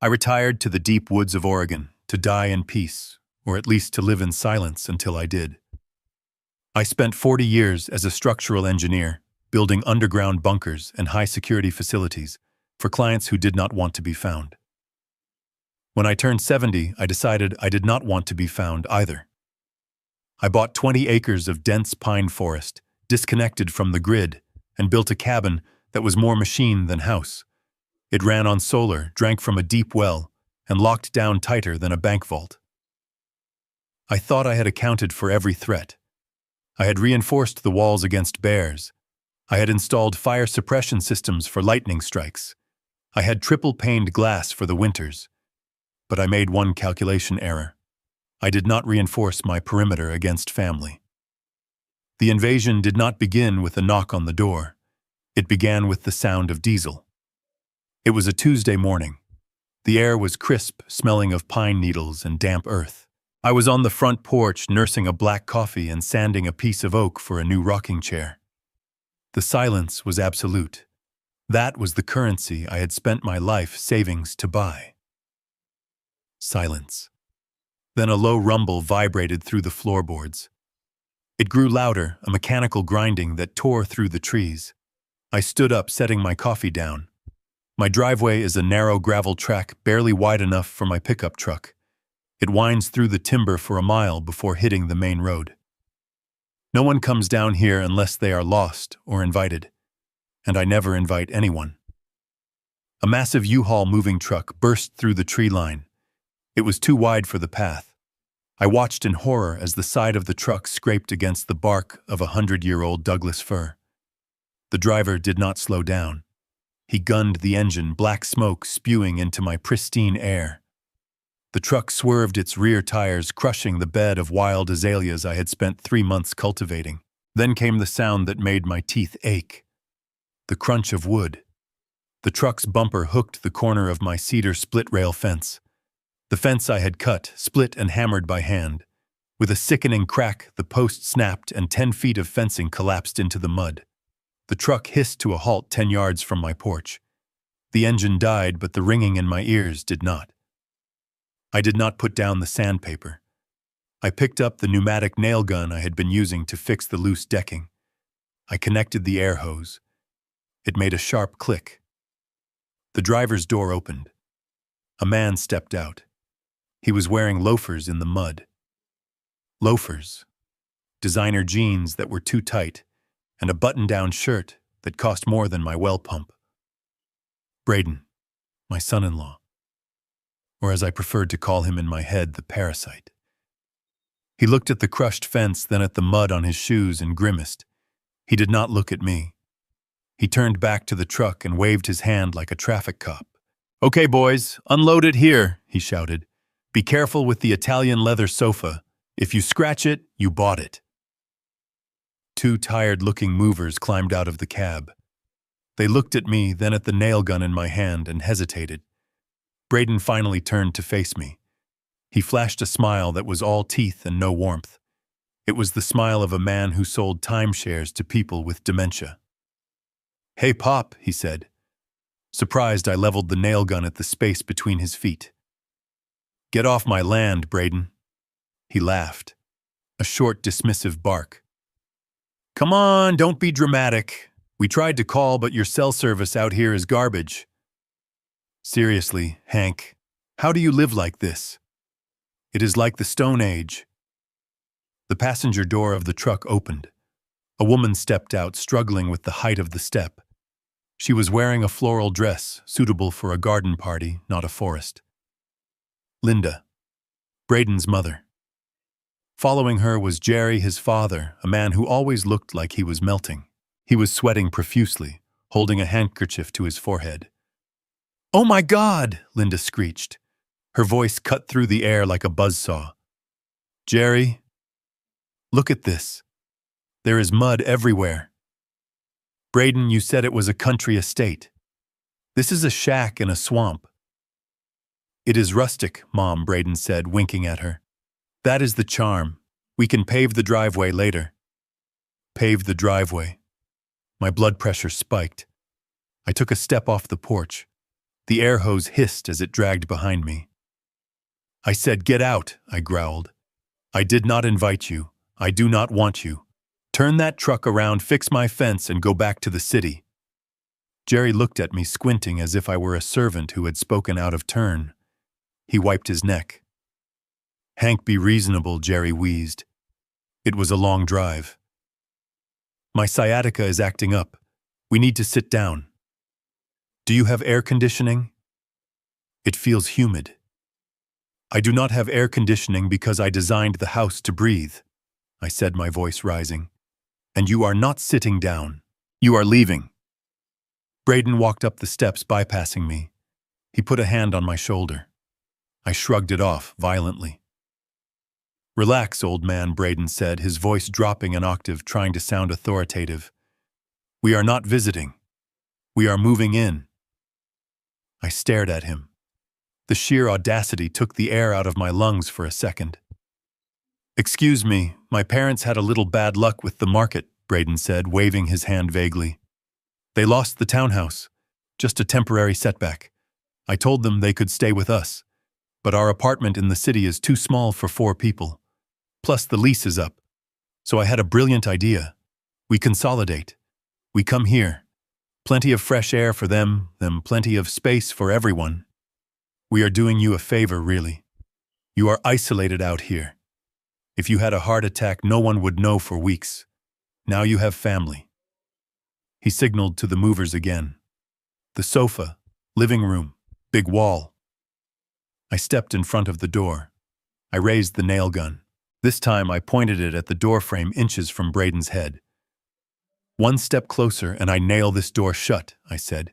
I retired to the deep woods of Oregon to die in peace, or at least to live in silence until I did. I spent 40 years as a structural engineer, building underground bunkers and high-security facilities for clients who did not want to be found. When I turned 70, I decided I did not want to be found either. I bought 20 acres of dense pine forest, disconnected from the grid, and built a cabin that was more machine than house. It ran on solar, drank from a deep well, and locked down tighter than a bank vault. I thought I had accounted for every threat. I had reinforced the walls against bears. I had installed fire suppression systems for lightning strikes. I had triple-paned glass for the winters. But I made one calculation error. I did not reinforce my perimeter against family. The invasion did not begin with a knock on the door. It began with the sound of diesel. It was a Tuesday morning. The air was crisp, smelling of pine needles and damp earth. I was on the front porch nursing a black coffee and sanding a piece of oak for a new rocking chair. The silence was absolute. That was the currency I had spent my life savings to buy. Silence. Then a low rumble vibrated through the floorboards. It grew louder, a mechanical grinding that tore through the trees. I stood up, setting my coffee down. My driveway is a narrow gravel track barely wide enough for my pickup truck. It winds through the timber for a mile before hitting the main road. No one comes down here unless they are lost or invited, and I never invite anyone. A massive U-Haul moving truck burst through the tree line. It was too wide for the path. I watched in horror as the side of the truck scraped against the bark of a 100-year-old Douglas fir. The driver did not slow down. He gunned the engine, black smoke spewing into my pristine air. The truck swerved its rear tires, crushing the bed of wild azaleas I had spent 3 months cultivating. Then came the sound that made my teeth ache. The crunch of wood. The truck's bumper hooked the corner of my cedar split-rail fence. The fence I had cut, split and hammered by hand. With a sickening crack, the post snapped and 10 feet of fencing collapsed into the mud. The truck hissed to a halt 10 yards from my porch. The engine died, but the ringing in my ears did not. I did not put down the sandpaper. I picked up the pneumatic nail gun I had been using to fix the loose decking. I connected the air hose. It made a sharp click. The driver's door opened. A man stepped out. He was wearing loafers in the mud. Loafers. Designer jeans that were too tight, and a button-down shirt that cost more than my well pump. Braden, my son-in-law, or as I preferred to call him in my head, the parasite. He looked at the crushed fence, then at the mud on his shoes and grimaced. He did not look at me. He turned back to the truck and waved his hand like a traffic cop. "Okay, boys, unload it here," he shouted. "Be careful with the Italian leather sofa. If you scratch it, you bought it." 2 tired-looking movers climbed out of the cab. They looked at me, then at the nail gun in my hand, and hesitated. Braden finally turned to face me. He flashed a smile that was all teeth and no warmth. It was the smile of a man who sold timeshares to people with dementia. "Hey, Pop," he said. Surprised, I leveled the nail gun at the space between his feet. "Get off my land, Braden." He laughed. A short, dismissive bark. "Come on, don't be dramatic. We tried to call, but your cell service out here is garbage." "Seriously, Hank, how do you live like this? It is like the Stone Age." The passenger door of the truck opened. A woman stepped out, struggling with the height of the step. She was wearing a floral dress, suitable for a garden party, not a forest. Linda, Braden's mother. Following her was Jerry, his father, a man who always looked like he was melting. He was sweating profusely, holding a handkerchief to his forehead. "Oh my God!" Linda screeched. Her voice cut through the air like a buzzsaw. "Jerry, look at this. There is mud everywhere. Braden, you said it was a country estate. This is a shack in a swamp." "It is rustic, Mom," Braden said, winking at her. "That is the charm. We can pave the driveway later." Pave the driveway. My blood pressure spiked. I took a step off the porch. The air hose hissed as it dragged behind me. I said, "Get out," I growled. "I did not invite you. I do not want you. Turn that truck around, fix my fence, and go back to the city." Jerry looked at me, squinting as if I were a servant who had spoken out of turn. He wiped his neck. "Hank, be reasonable," Jerry wheezed. It was a long drive. "My sciatica is acting up. We need to sit down." "Do you have air conditioning?" "It feels humid." "I do not have air conditioning because I designed the house to breathe," I said, my voice rising. "And you are not sitting down. You are leaving." Braden walked up the steps, bypassing me. He put a hand on my shoulder. I shrugged it off violently. "Relax, old man," Braden said, his voice dropping an octave, trying to sound authoritative. "We are not visiting. We are moving in." I stared at him. The sheer audacity took the air out of my lungs for a second. "Excuse me, my parents had a little bad luck with the market," Braden said, waving his hand vaguely. "They lost the townhouse. Just a temporary setback. I told them they could stay with us. But our apartment in the city is too small for 4 people. Plus the lease is up. So I had a brilliant idea. We consolidate. We come here. Plenty of fresh air for them, plenty of space for everyone. We are doing you a favor, really. You are isolated out here. If you had a heart attack, no one would know for weeks. Now you have family." He signaled to the movers again. The sofa, living room, big wall. I stepped in front of the door. I raised the nail gun. This time I pointed it at the doorframe inches from Braden's head. "One step closer and I nail this door shut," I said.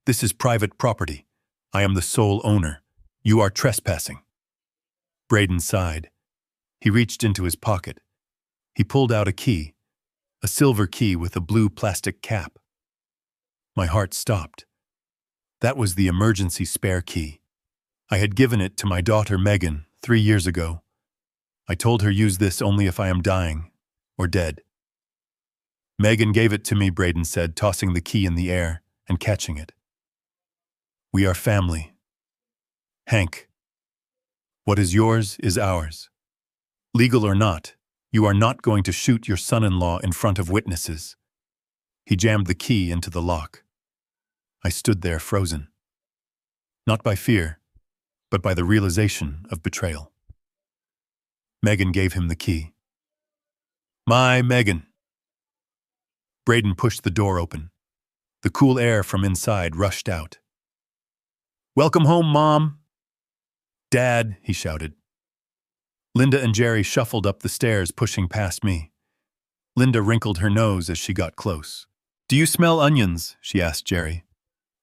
"This is private property. I am the sole owner. You are trespassing." Braden sighed. He reached into his pocket. He pulled out a key, a silver key with a blue plastic cap. My heart stopped. That was the emergency spare key. I had given it to my daughter Megan 3 years ago. I told her, "Use this only if I am dying or dead." "Megan gave it to me," Braden said, tossing the key in the air and catching it. "We are family. Hank, what is yours is ours. Legal or not, you are not going to shoot your son-in-law in front of witnesses." He jammed the key into the lock. I stood there frozen. Not by fear, but by the realization of betrayal. Megan gave him the key. "My Megan." Braden pushed the door open. The cool air from inside rushed out. "Welcome home, Mom." "Dad," he shouted. Linda and Jerry shuffled up the stairs, pushing past me. Linda wrinkled her nose as she got close. "Do you smell onions?" she asked Jerry.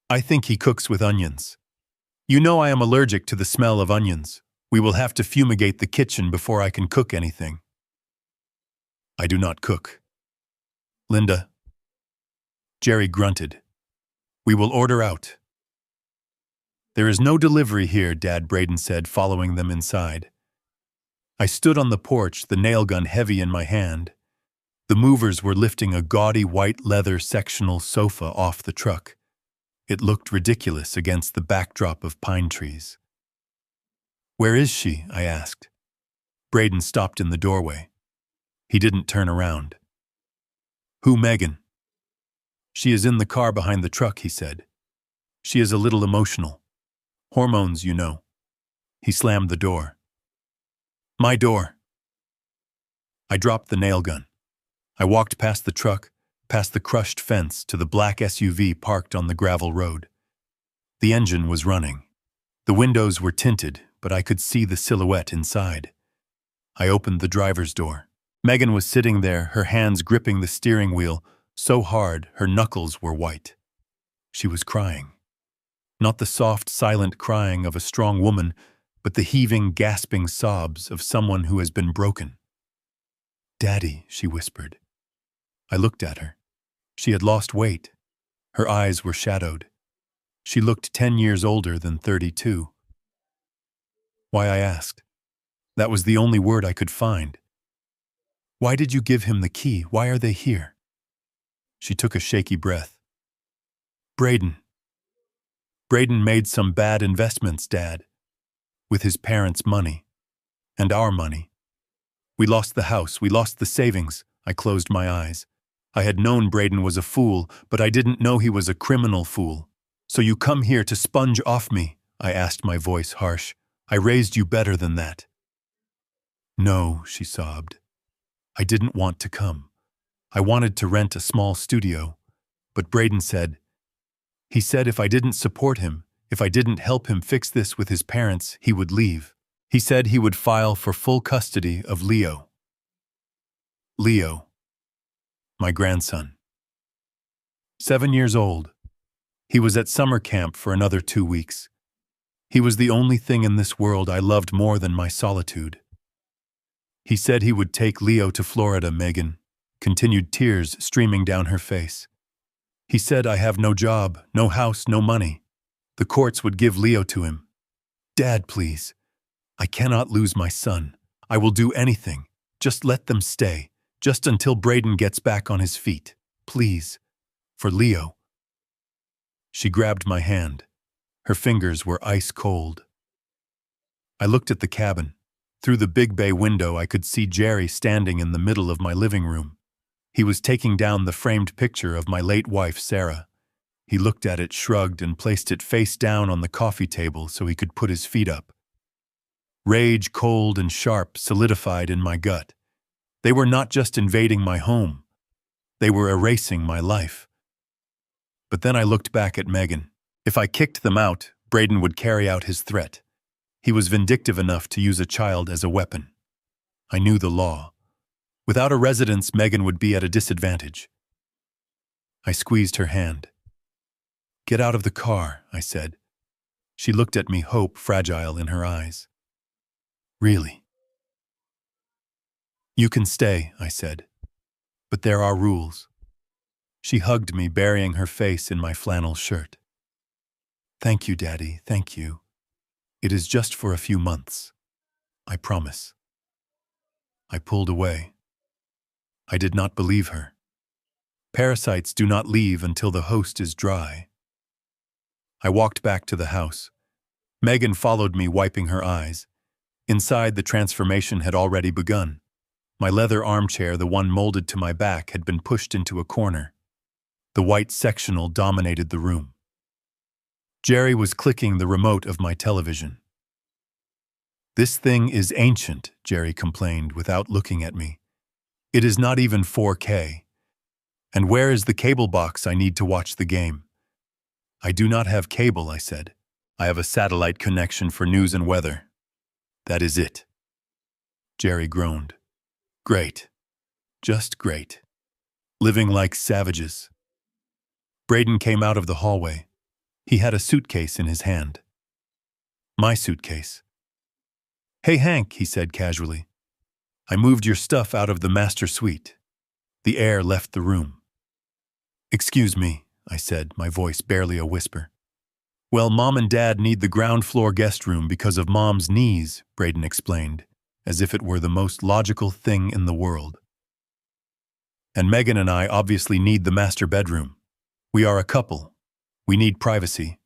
"I think he cooks with onions. You know I am allergic to the smell of onions. We will have to fumigate the kitchen before I can cook anything." "I do not cook." "Linda." Jerry grunted. "We will order out." "There is no delivery here," Dad, Braden said, following them inside. I stood on the porch, the nail gun heavy in my hand. The movers were lifting a gaudy white leather sectional sofa off the truck. It looked ridiculous against the backdrop of pine trees. "Where is she?" I asked. Braden stopped in the doorway. He didn't turn around. "Who, Megan?" "She is in the car behind the truck," he said. "She is a little emotional. Hormones, you know." He slammed the door. "My door." I dropped the nail gun. I walked past the truck, past the crushed fence, to the black SUV parked on the gravel road. The engine was running. The windows were tinted, but I could see the silhouette inside. I opened the driver's door. Megan was sitting there, her hands gripping the steering wheel so hard her knuckles were white. She was crying. Not the soft, silent crying of a strong woman, but the heaving, gasping sobs of someone who has been broken. "Daddy," she whispered. I looked at her. She had lost weight. Her eyes were shadowed. She looked 10 years older than 32. "Why?" I asked. That was the only word I could find. "Why did you give him the key? Why are they here?" She took a shaky breath. "Braden." Braden made some bad investments, Dad. With his parents' money. And our money. We lost the house, we lost the savings. I closed my eyes. I had known Braden was a fool, but I didn't know he was a criminal fool. So you come here to sponge off me? I asked, my voice harsh. I raised you better than that. No, she sobbed. I didn't want to come. I wanted to rent a small studio. But Braden said, he said if I didn't support him, if I didn't help him fix this with his parents, he would leave. He said he would file for full custody of Leo. Leo. My grandson. 7 years old. He was at summer camp for another 2 weeks. He was the only thing in this world I loved more than my solitude. He said he would take Leo to Florida, Megan. Continued tears streaming down her face. He said I have no job, no house, no money. The courts would give Leo to him. Dad, please. I cannot lose my son. I will do anything. Just let them stay. Just until Braden gets back on his feet. Please. For Leo. She grabbed my hand. Her fingers were ice cold. I looked at the cabin. Through the big bay window, I could see Jerry standing in the middle of my living room. He was taking down the framed picture of my late wife, Sarah. He looked at it, shrugged, and placed it face down on the coffee table so he could put his feet up. Rage, cold and sharp, solidified in my gut. They were not just invading my home. They were erasing my life. But then I looked back at Megan. If I kicked them out, Braden would carry out his threat. He was vindictive enough to use a child as a weapon. I knew the law. Without a residence, Megan would be at a disadvantage. I squeezed her hand. Get out of the car, I said. She looked at me, hope fragile in her eyes. Really? You can stay, I said. But there are rules. She hugged me, burying her face in my flannel shirt. Thank you, Daddy, thank you. It is just for a few months. I promise. I pulled away. I did not believe her. Parasites do not leave until the host is dry. I walked back to the house. Megan followed me, wiping her eyes. Inside, the transformation had already begun. My leather armchair, the one molded to my back, had been pushed into a corner. The white sectional dominated the room. Jerry was clicking the remote of my television. This thing is ancient, Jerry complained without looking at me. It is not even 4K. And where is the cable box I need to watch the game? I do not have cable, I said. I have a satellite connection for news and weather. That is it. Jerry groaned. Great. Just great. Living like savages. Braden came out of the hallway. He had a suitcase in his hand. My suitcase. Hey, Hank, he said casually. I moved your stuff out of the master suite. The air left the room. Excuse me, I said, my voice barely a whisper. Well, Mom and Dad need the ground floor guest room because of Mom's knees, Braden explained, as if it were the most logical thing in the world. And Megan and I obviously need the master bedroom. We are a couple. We need privacy.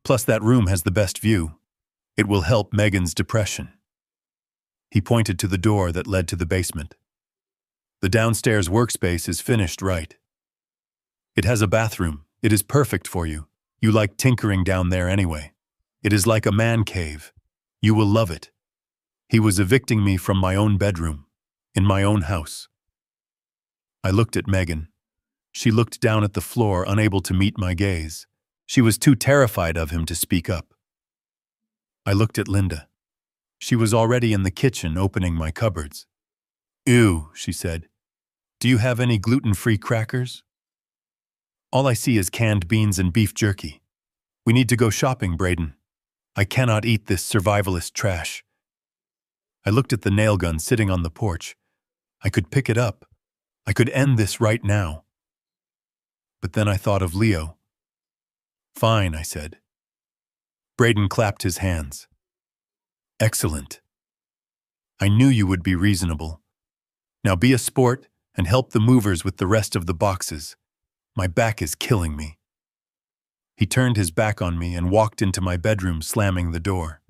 Plus that room has the best view. It will help Megan's depression. He pointed to the door that led to the basement. The downstairs workspace is finished right. It has a bathroom. It is perfect for you. You like tinkering down there anyway. It is like a man cave. You will love it. He was evicting me from my own bedroom, in my own house. I looked at Megan. She looked down at the floor, unable to meet my gaze. She was too terrified of him to speak up. I looked at Linda. She was already in the kitchen opening my cupboards. Ew, she said. Do you have any gluten-free crackers? All I see is canned beans and beef jerky. We need to go shopping, Braden. I cannot eat this survivalist trash. I looked at the nail gun sitting on the porch. I could pick it up. I could end this right now. But then I thought of Leo. Fine, I said. Braden clapped his hands. Excellent. I knew you would be reasonable. Now be a sport and help the movers with the rest of the boxes. My back is killing me. He turned his back on me and walked into my bedroom, slamming the door.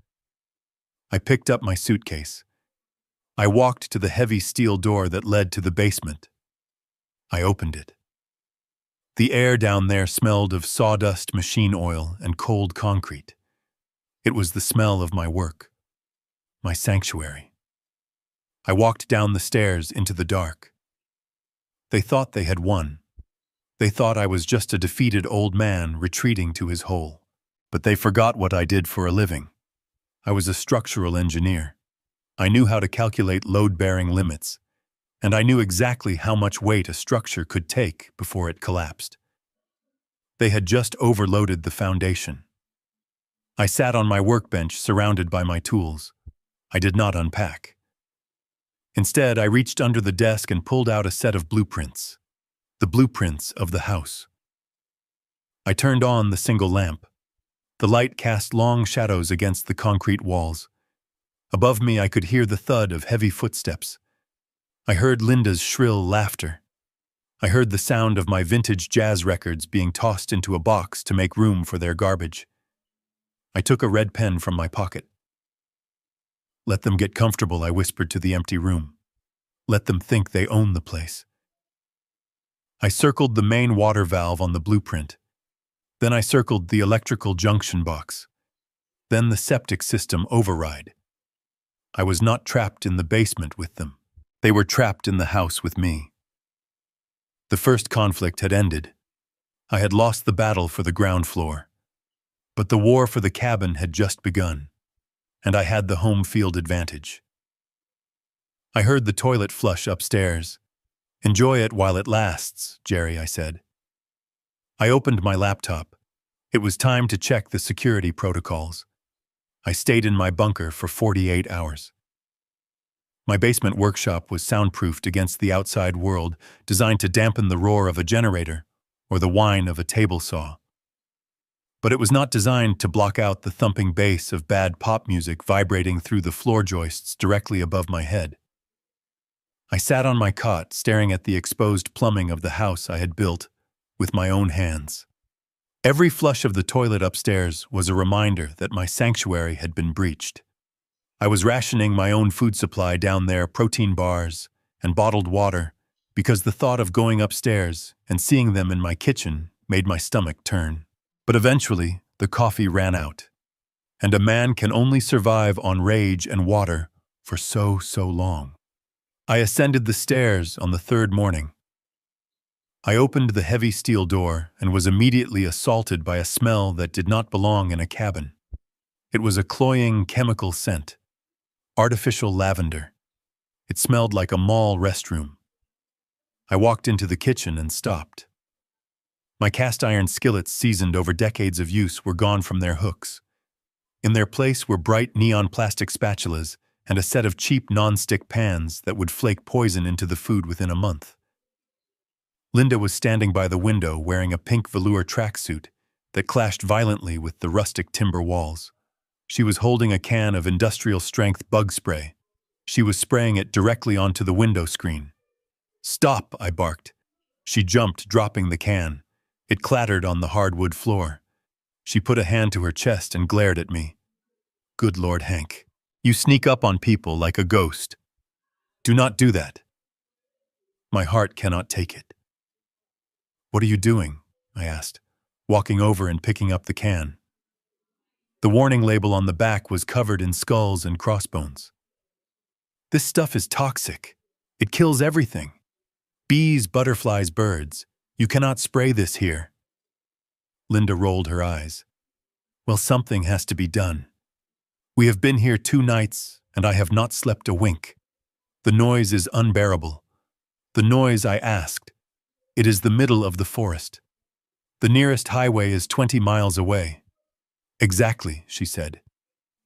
I picked up my suitcase. I walked to the heavy steel door that led to the basement. I opened it. The air down there smelled of sawdust, machine oil, and cold concrete. It was the smell of my work, my sanctuary. I walked down the stairs into the dark. They thought they had won. They thought I was just a defeated old man retreating to his hole. But they forgot what I did for a living. I was a structural engineer. I knew how to calculate load-bearing limits, and I knew exactly how much weight a structure could take before it collapsed. They had just overloaded the foundation. I sat on my workbench surrounded by my tools. I did not unpack. Instead, I reached under the desk and pulled out a set of blueprints. The blueprints of the house. I turned on the single lamp. The light cast long shadows against the concrete walls. Above me, I could hear the thud of heavy footsteps. I heard Linda's shrill laughter. I heard the sound of my vintage jazz records being tossed into a box to make room for their garbage. I took a red pen from my pocket. "Let them get comfortable," I whispered to the empty room. "Let them think they own the place." I circled the main water valve on the blueprint. Then I circled the electrical junction box. Then the septic system override. I was not trapped in the basement with them. They were trapped in the house with me. The first conflict had ended. I had lost the battle for the ground floor. But the war for the cabin had just begun, and I had the home field advantage. I heard the toilet flush upstairs. "Enjoy it while it lasts, Jerry," I said. I opened my laptop. It was time to check the security protocols. I stayed in my bunker for 48 hours. My basement workshop was soundproofed against the outside world, designed to dampen the roar of a generator or the whine of a table saw. But it was not designed to block out the thumping bass of bad pop music vibrating through the floor joists directly above my head. I sat on my cot, staring at the exposed plumbing of the house I had built with my own hands. Every flush of the toilet upstairs was a reminder that my sanctuary had been breached. I was rationing my own food supply down there, protein bars and bottled water, because the thought of going upstairs and seeing them in my kitchen made my stomach turn. But eventually, the coffee ran out, and a man can only survive on rage and water for so long. I ascended the stairs on the third morning. I opened the heavy steel door and was immediately assaulted by a smell that did not belong in a cabin. It was a cloying chemical scent, artificial lavender. It smelled like a mall restroom. I walked into the kitchen and stopped. My cast iron skillets, seasoned over decades of use, were gone from their hooks. In their place were bright neon plastic spatulas and a set of cheap non-stick pans that would flake poison into the food within a month. Linda was standing by the window wearing a pink velour tracksuit that clashed violently with the rustic timber walls. She was holding a can of industrial-strength bug spray. She was spraying it directly onto the window screen. "Stop!" I barked. She jumped, dropping the can. It clattered on the hardwood floor. She put a hand to her chest and glared at me. "Good Lord, Hank. You sneak up on people like a ghost. Do not do that." My heart cannot take it. "What are you doing?" I asked, walking over and picking up the can. The warning label on the back was covered in skulls and crossbones. "This stuff is toxic. It kills everything. Bees, butterflies, birds. You cannot spray this here." Linda rolled her eyes. "Well, something has to be done. We have been here 2 nights, and I have not slept a wink. The noise is unbearable." "The noise?" I asked. "It is the middle of the forest. The nearest highway is 20 miles away." "Exactly," she said.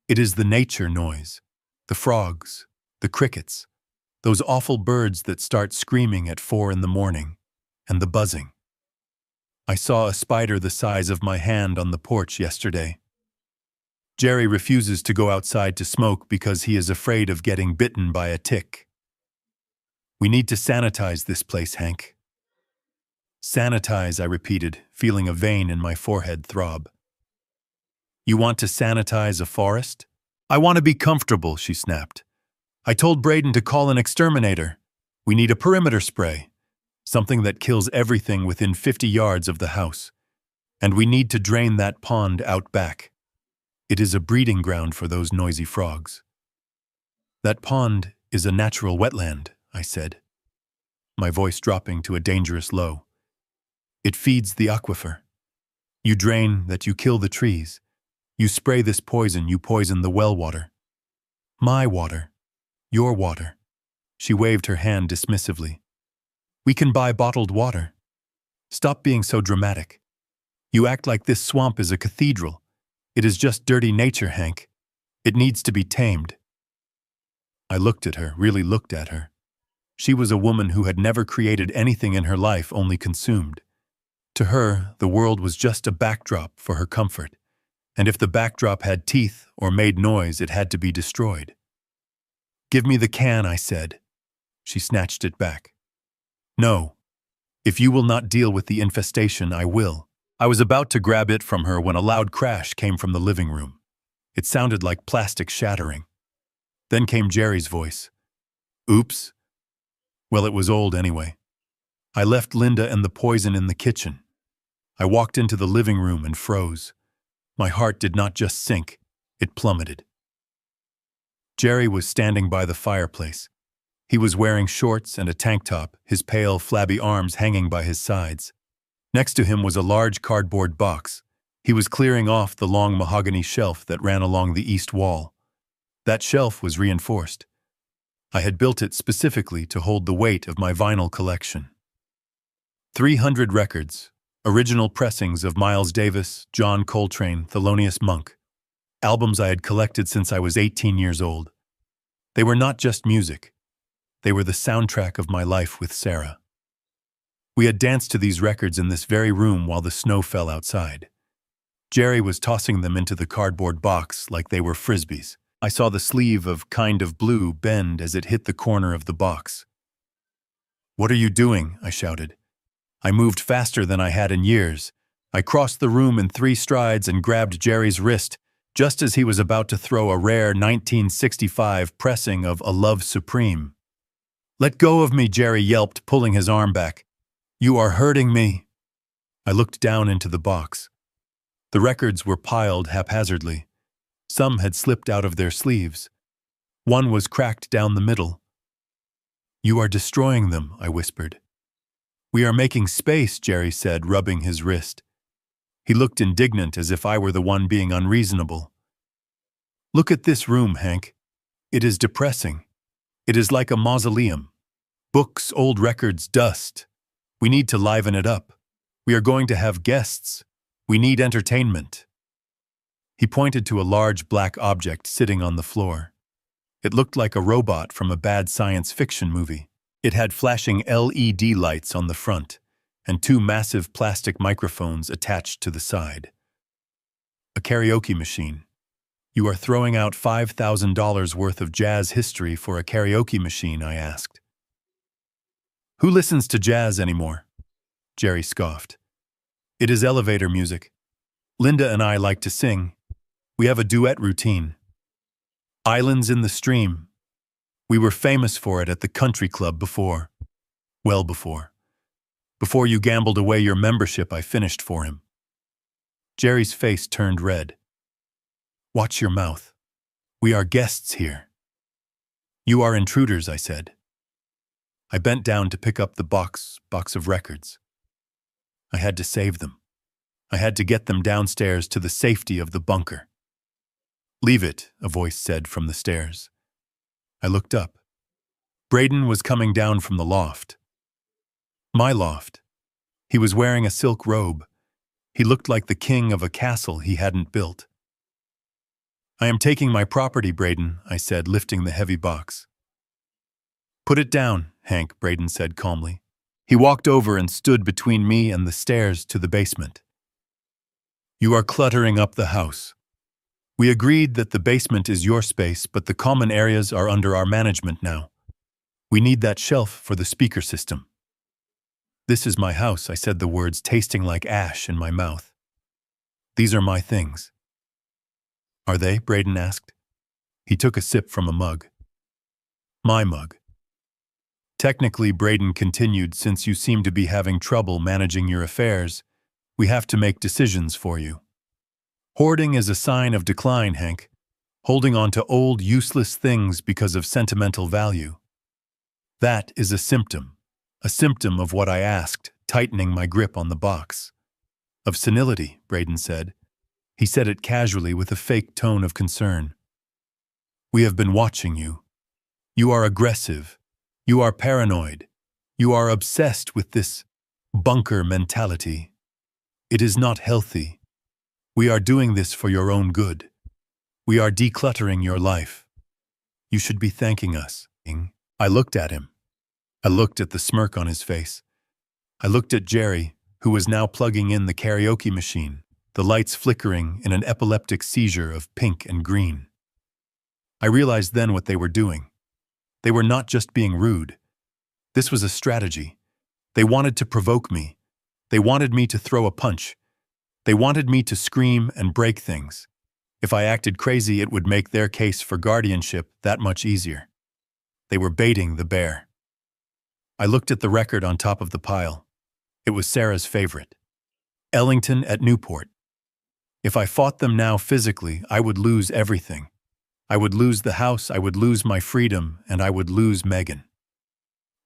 "It is the nature noise. The frogs, the crickets, those awful birds that start screaming at 4 in the morning, and the buzzing. I saw a spider the size of my hand on the porch yesterday. Jerry refuses to go outside to smoke because he is afraid of getting bitten by a tick. We need to sanitize this place, Hank." Sanitize, I repeated, feeling a vein in my forehead throb. You want to sanitize a forest? I want to be comfortable, she snapped. I told Braden to call an exterminator. We need a perimeter spray, something that kills everything within 50 yards of the house. And we need to drain that pond out back. It is a breeding ground for those noisy frogs. That pond is a natural wetland, I said, my voice dropping to a dangerous low. It feeds the aquifer. You drain that, you kill the trees. You spray this poison, you poison the well water. My water. Your water. She waved her hand dismissively. We can buy bottled water. Stop being so dramatic. You act like this swamp is a cathedral. It is just dirty nature, Hank. It needs to be tamed. I looked at her, really looked at her. She was a woman who had never created anything in her life, only consumed. To her, the world was just a backdrop for her comfort. And if the backdrop had teeth or made noise, it had to be destroyed. Give me the can, I said. She snatched it back. No. If you will not deal with the infestation, I will. I was about to grab it from her when a loud crash came from the living room. It sounded like plastic shattering. Then came Jerry's voice. Oops. Well, it was old anyway. I left Linda and the poison in the kitchen. I walked into the living room and froze. My heart did not just sink, it plummeted. Jerry was standing by the fireplace. He was wearing shorts and a tank top, his pale, flabby arms hanging by his sides. Next to him was a large cardboard box. He was clearing off the long mahogany shelf that ran along the east wall. That shelf was reinforced. I had built it specifically to hold the weight of my vinyl collection. 300 records, original pressings of Miles Davis, John Coltrane, Thelonious Monk. Albums I had collected since I was 18 years old. They were not just music. They were the soundtrack of my life with Sarah. We had danced to these records in this very room while the snow fell outside. Jerry was tossing them into the cardboard box like they were frisbees. I saw the sleeve of Kind of Blue bend as it hit the corner of the box. What are you doing? I shouted. I moved faster than I had in years. I crossed the room in 3 strides and grabbed Jerry's wrist just as he was about to throw a rare 1965 pressing of A Love Supreme. Let go of me, Jerry yelped, pulling his arm back. You are hurting me. I looked down into the box. The records were piled haphazardly. Some had slipped out of their sleeves. One was cracked down the middle. You are destroying them, I whispered. We are making space, Jerry said, rubbing his wrist. He looked indignant, as if I were the one being unreasonable. Look at this room, Hank. It is depressing. It is like a mausoleum. Books, old records, dust. We need to liven it up. We are going to have guests. We need entertainment. He pointed to a large black object sitting on the floor. It looked like a robot from a bad science fiction movie. It had flashing LED lights on the front and 2 massive plastic microphones attached to the side. A karaoke machine. You are throwing out $5,000 worth of jazz history for a karaoke machine, I asked. Who listens to jazz anymore? Jerry scoffed. It is elevator music. Linda and I like to sing. We have a duet routine. Islands in the Stream. We were famous for it at the country club before. Well before. Before you gambled away your membership, I finished for him. Jerry's face turned red. Watch your mouth. We are guests here. You are intruders, I said. I bent down to pick up the box of records. I had to save them. I had to get them downstairs to the safety of the bunker. Leave it, a voice said from the stairs. I looked up. Braden was coming down from the loft. My loft. He was wearing a silk robe. He looked like the king of a castle he hadn't built. I am taking my property, Braden, I said, lifting the heavy box. Put it down, Hank, Braden said calmly. He walked over and stood between me and the stairs to the basement. You are cluttering up the house. We agreed that the basement is your space, but the common areas are under our management now. We need that shelf for the speaker system. This is my house, I said, the words tasting like ash in my mouth. These are my things. Are they? Braden asked. He took a sip from a mug. My mug. Technically, Braden continued, since you seem to be having trouble managing your affairs, we have to make decisions for you. Hoarding is a sign of decline, Hank. Holding on to old, useless things because of sentimental value. That is a symptom of what I asked, tightening my grip on the box. Of senility, Braden said. He said it casually with a fake tone of concern. We have been watching you. You are aggressive. You are paranoid. You are obsessed with this bunker mentality. It is not healthy. We are doing this for your own good. We are decluttering your life. You should be thanking us. I looked at him. I looked at the smirk on his face. I looked at Jerry, who was now plugging in the karaoke machine, the lights flickering in an epileptic seizure of pink and green. I realized then what they were doing. They were not just being rude. This was a strategy. They wanted to provoke me. They wanted me to throw a punch. They wanted me to scream and break things. If I acted crazy, it would make their case for guardianship that much easier. They were baiting the bear. I looked at the record on top of the pile. It was Sarah's favorite. Ellington at Newport. If I fought them now physically, I would lose everything. I would lose the house, I would lose my freedom, and I would lose Megan.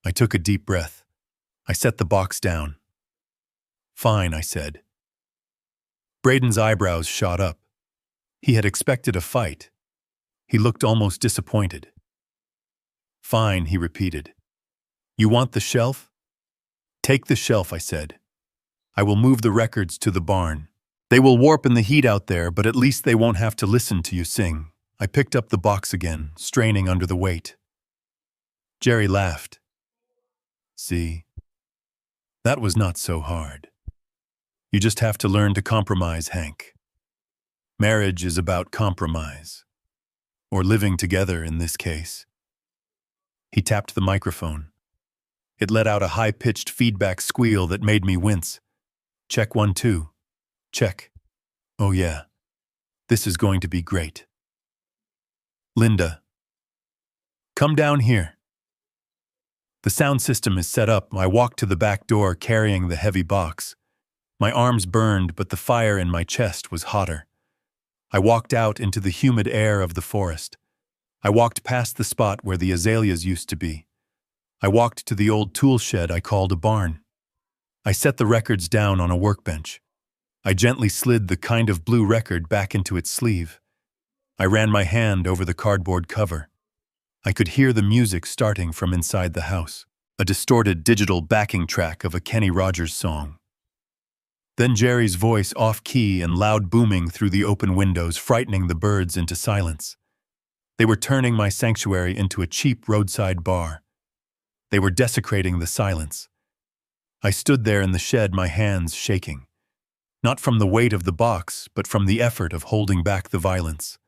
I took a deep breath. I set the box down. Fine, I said. Braden's eyebrows shot up. He had expected a fight. He looked almost disappointed. Fine, he repeated. You want the shelf? Take the shelf, I said. I will move the records to the barn. They will warp in the heat out there, but at least they won't have to listen to you sing. I picked up the box again, straining under the weight. Jerry laughed. See? That was not so hard. You just have to learn to compromise, Hank. Marriage is about compromise. Or living together in this case. He tapped the microphone. It let out a high-pitched feedback squeal that made me wince. Check 1, 2. Check. Oh yeah. This is going to be great. Linda. Come down here. The sound system is set up. I walked to the back door carrying the heavy box. My arms burned, but the fire in my chest was hotter. I walked out into the humid air of the forest. I walked past the spot where the azaleas used to be. I walked to the old tool shed I called a barn. I set the records down on a workbench. I gently slid the kind of blue record back into its sleeve. I ran my hand over the cardboard cover. I could hear the music starting from inside the house, a distorted digital backing track of a Kenny Rogers song. Then Jerry's voice off-key and loud booming through the open windows, frightening the birds into silence. They were turning my sanctuary into a cheap roadside bar. They were desecrating the silence. I stood there in the shed, my hands shaking. Not from the weight of the box, but from the effort of holding back the violence.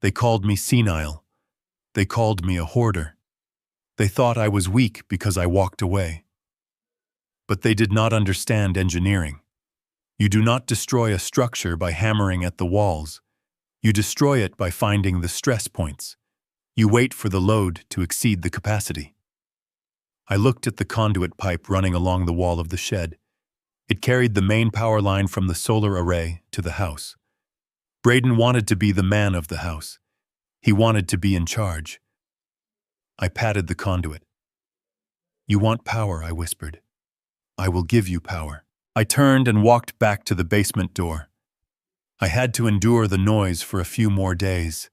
They called me senile. They called me a hoarder. They thought I was weak because I walked away. But they did not understand engineering. You do not destroy a structure by hammering at the walls. You destroy it by finding the stress points. You wait for the load to exceed the capacity. I looked at the conduit pipe running along the wall of the shed. It carried the main power line from the solar array to the house. Braden wanted to be the man of the house. He wanted to be in charge. I patted the conduit. You want power, I whispered. I will give you power. I turned and walked back to the basement door. I had to endure the noise for a few more days.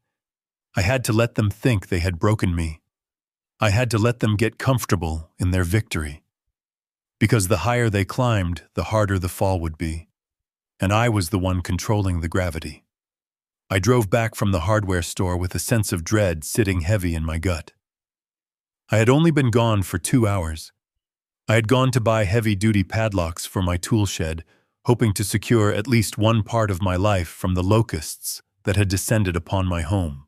I had to let them think they had broken me. I had to let them get comfortable in their victory. Because the higher they climbed, the harder the fall would be. And I was the one controlling the gravity. I drove back from the hardware store with a sense of dread sitting heavy in my gut. I had only been gone for 2 hours. I had gone to buy heavy-duty padlocks for my tool shed, hoping to secure at least one part of my life from the locusts that had descended upon my home.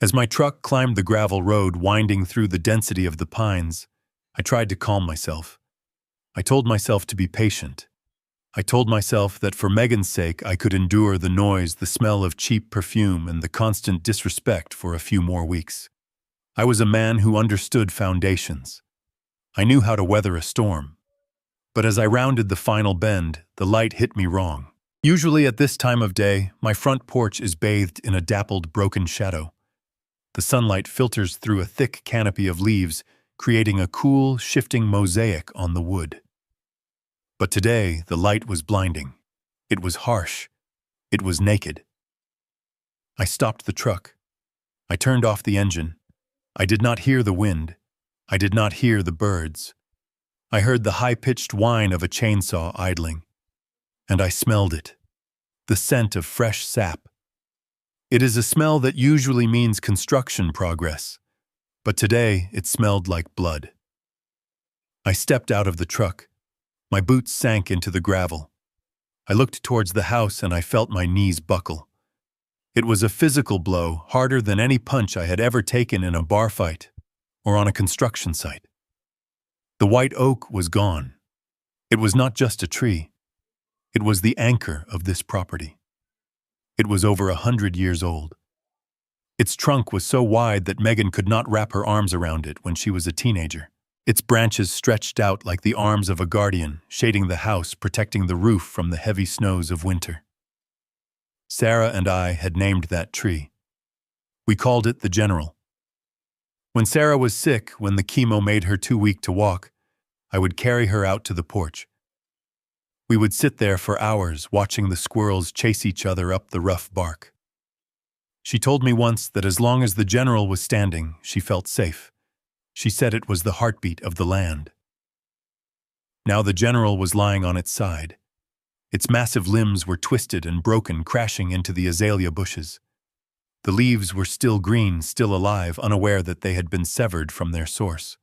As my truck climbed the gravel road winding through the density of the pines, I tried to calm myself. I told myself to be patient. I told myself that for Megan's sake I could endure the noise, the smell of cheap perfume, and the constant disrespect for a few more weeks. I was a man who understood foundations. I knew how to weather a storm. But as I rounded the final bend, the light hit me wrong. Usually at this time of day, my front porch is bathed in a dappled, broken shadow. The sunlight filters through a thick canopy of leaves, creating a cool, shifting mosaic on the wood. But today, the light was blinding. It was harsh. It was naked. I stopped the truck. I turned off the engine. I did not hear the wind. I did not hear the birds. I heard the high-pitched whine of a chainsaw idling. And I smelled it. The scent of fresh sap. It is a smell that usually means construction progress. But today, it smelled like blood. I stepped out of the truck. My boots sank into the gravel. I looked towards the house and I felt my knees buckle. It was a physical blow, harder than any punch I had ever taken in a bar fight or on a construction site. The white oak was gone. It was not just a tree. It was the anchor of this property. It was over 100 years old. Its trunk was so wide that Megan could not wrap her arms around it when she was a teenager. Its branches stretched out like the arms of a guardian, shading the house, protecting the roof from the heavy snows of winter. Sarah and I had named that tree. We called it the General. When Sarah was sick, when the chemo made her too weak to walk, I would carry her out to the porch. We would sit there for hours, watching the squirrels chase each other up the rough bark. She told me once that as long as the General was standing, she felt safe. She said it was the heartbeat of the land. Now the General was lying on its side. Its massive limbs were twisted and broken, crashing into the azalea bushes. The leaves were still green, still alive, unaware that they had been severed from their source.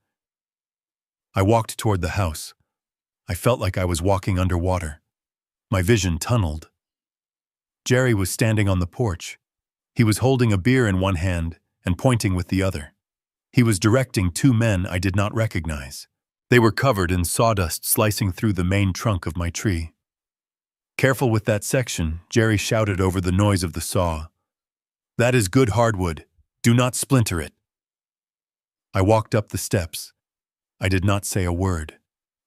I walked toward the house. I felt like I was walking underwater. My vision tunneled. Jerry was standing on the porch. He was holding a beer in one hand and pointing with the other. He was directing two men I did not recognize. They were covered in sawdust slicing through the main trunk of my tree. "Careful with that section," Jerry shouted over the noise of the saw. "That is good hardwood. Do not splinter it." I walked up the steps. I did not say a word.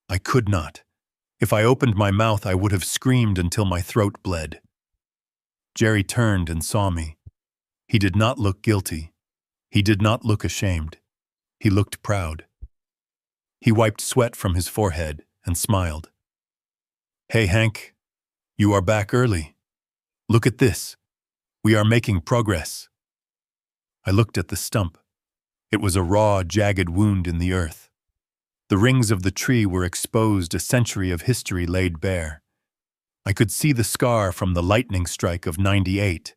I could not. If I opened my mouth, I would have screamed until my throat bled. Jerry turned and saw me. He did not look guilty. He did not look ashamed. He looked proud. He wiped sweat from his forehead and smiled. "Hey, Hank, you are back early. Look at this. We are making progress." I looked at the stump. It was a raw, jagged wound in the earth. The rings of the tree were exposed, a century of history laid bare. I could see the scar from the lightning strike of '98.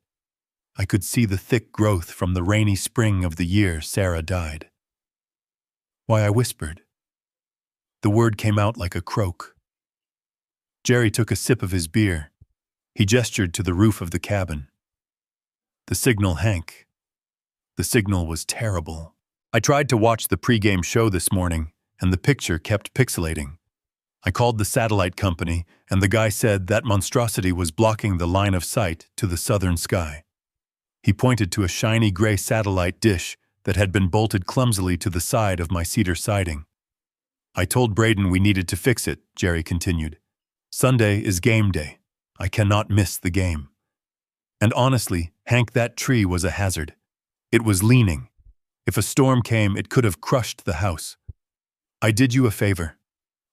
I could see the thick growth from the rainy spring of the year Sarah died. Why, I whispered. The word came out like a croak. Jerry took a sip of his beer. He gestured to the roof of the cabin. "The signal, Hank." The signal was terrible. I tried to watch the pregame show this morning, and the picture kept pixelating. I called the satellite company, and the guy said that monstrosity was blocking the line of sight to the southern sky. He pointed to a shiny gray satellite dish that had been bolted clumsily to the side of my cedar siding. "I told Braden we needed to fix it," Jerry continued. "Sunday is game day. I cannot miss the game." And honestly, Hank, that tree was a hazard. It was leaning. If a storm came, it could have crushed the house. I did you a favor.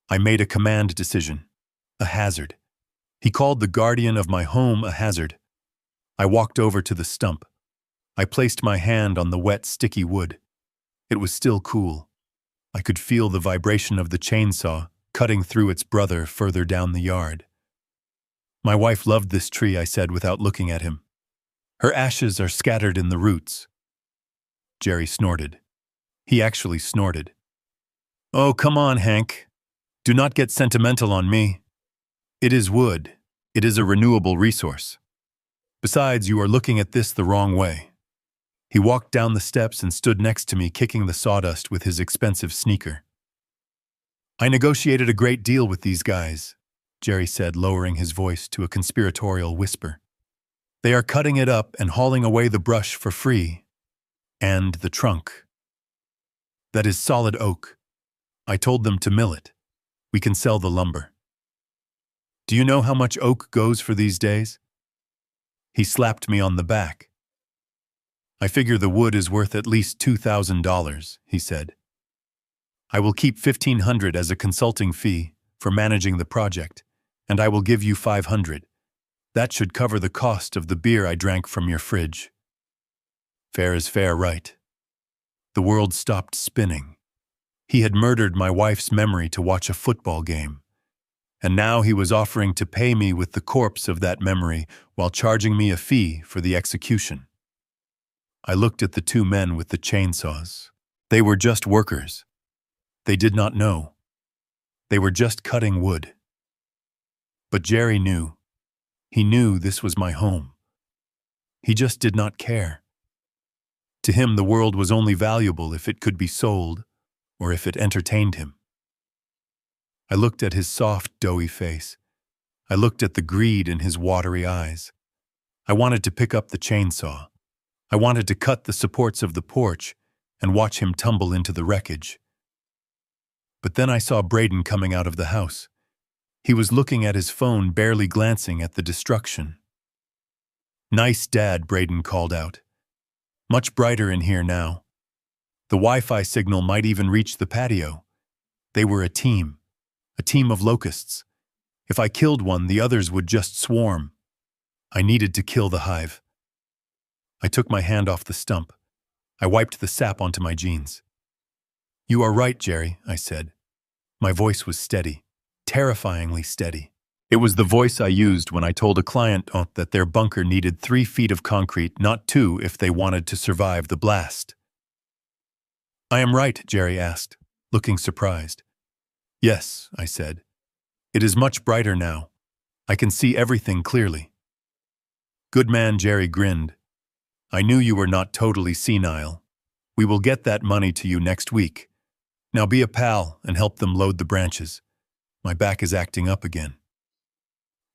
I made a command decision. A hazard. He called the guardian of my home a hazard. I walked over to the stump. I placed my hand on the wet, sticky wood. It was still cool. I could feel the vibration of the chainsaw cutting through its brother further down the yard. "My wife loved this tree," I said without looking at him. "Her ashes are scattered in the roots." Jerry snorted. He actually snorted. "Oh, come on, Hank. Do not get sentimental on me. It is wood. It is a renewable resource. Besides, you are looking at this the wrong way." He walked down the steps and stood next to me, kicking the sawdust with his expensive sneaker. I negotiated a great deal with these guys, Jerry said, lowering his voice to a conspiratorial whisper. They are cutting it up and hauling away the brush for free. And the trunk. That is solid oak. I told them to mill it. We can sell the lumber. Do you know how much oak goes for these days? He slapped me on the back. I figure the wood is worth at least $2,000, he said. I will keep $1,500 as a consulting fee for managing the project, and I will give you $500. That should cover the cost of the beer I drank from your fridge. Fair is fair, right? The world stopped spinning. He had murdered my wife's memory to watch a football game, and now he was offering to pay me with the corpse of that memory while charging me a fee for the execution. I looked at the two men with the chainsaws. They were just workers. They did not know. They were just cutting wood. But Jerry knew. He knew this was my home. He just did not care. To him, the world was only valuable if it could be sold or if it entertained him. I looked at his soft, doughy face. I looked at the greed in his watery eyes. I wanted to pick up the chainsaw. I wanted to cut the supports of the porch and watch him tumble into the wreckage. But then I saw Braden coming out of the house. He was looking at his phone, barely glancing at the destruction. "Nice dad," Braden called out. "Much brighter in here now. The Wi-Fi signal might even reach the patio." They were a team of locusts. If I killed one, the others would just swarm. I needed to kill the hive. I took my hand off the stump. I wiped the sap onto my jeans. "You are right, Jerry," I said. My voice was steady. Terrifyingly steady. It was the voice I used when I told a client that their bunker needed 3 feet of concrete, not 2, if they wanted to survive the blast. "I am right?" Jerry asked, looking surprised. "Yes," I said. "It is much brighter now. I can see everything clearly." "Good man," Jerry grinned. "I knew you were not totally senile. We will get that money to you next week. Now be a pal and help them load the branches. My back is acting up again."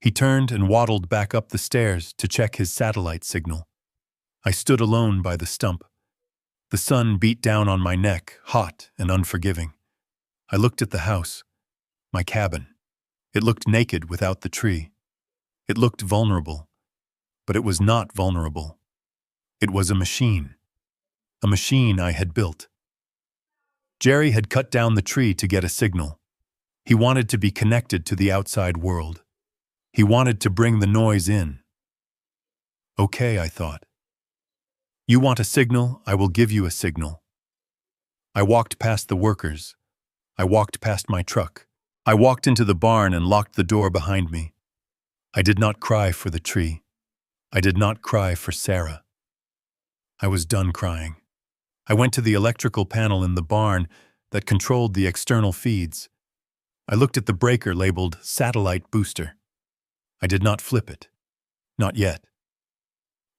He turned and waddled back up the stairs to check his satellite signal. I stood alone by the stump. The sun beat down on my neck, hot and unforgiving. I looked at the house, my cabin. It looked naked without the tree. It looked vulnerable, but it was not vulnerable. It was a machine I had built. Jerry had cut down the tree to get a signal. He wanted to be connected to the outside world. He wanted to bring the noise in. Okay, I thought. You want a signal? I will give you a signal. I walked past the workers. I walked past my truck. I walked into the barn and locked the door behind me. I did not cry for the tree. I did not cry for Sarah. I was done crying. I went to the electrical panel in the barn that controlled the external feeds. I looked at the breaker labeled Satellite Booster. I did not flip it. Not yet.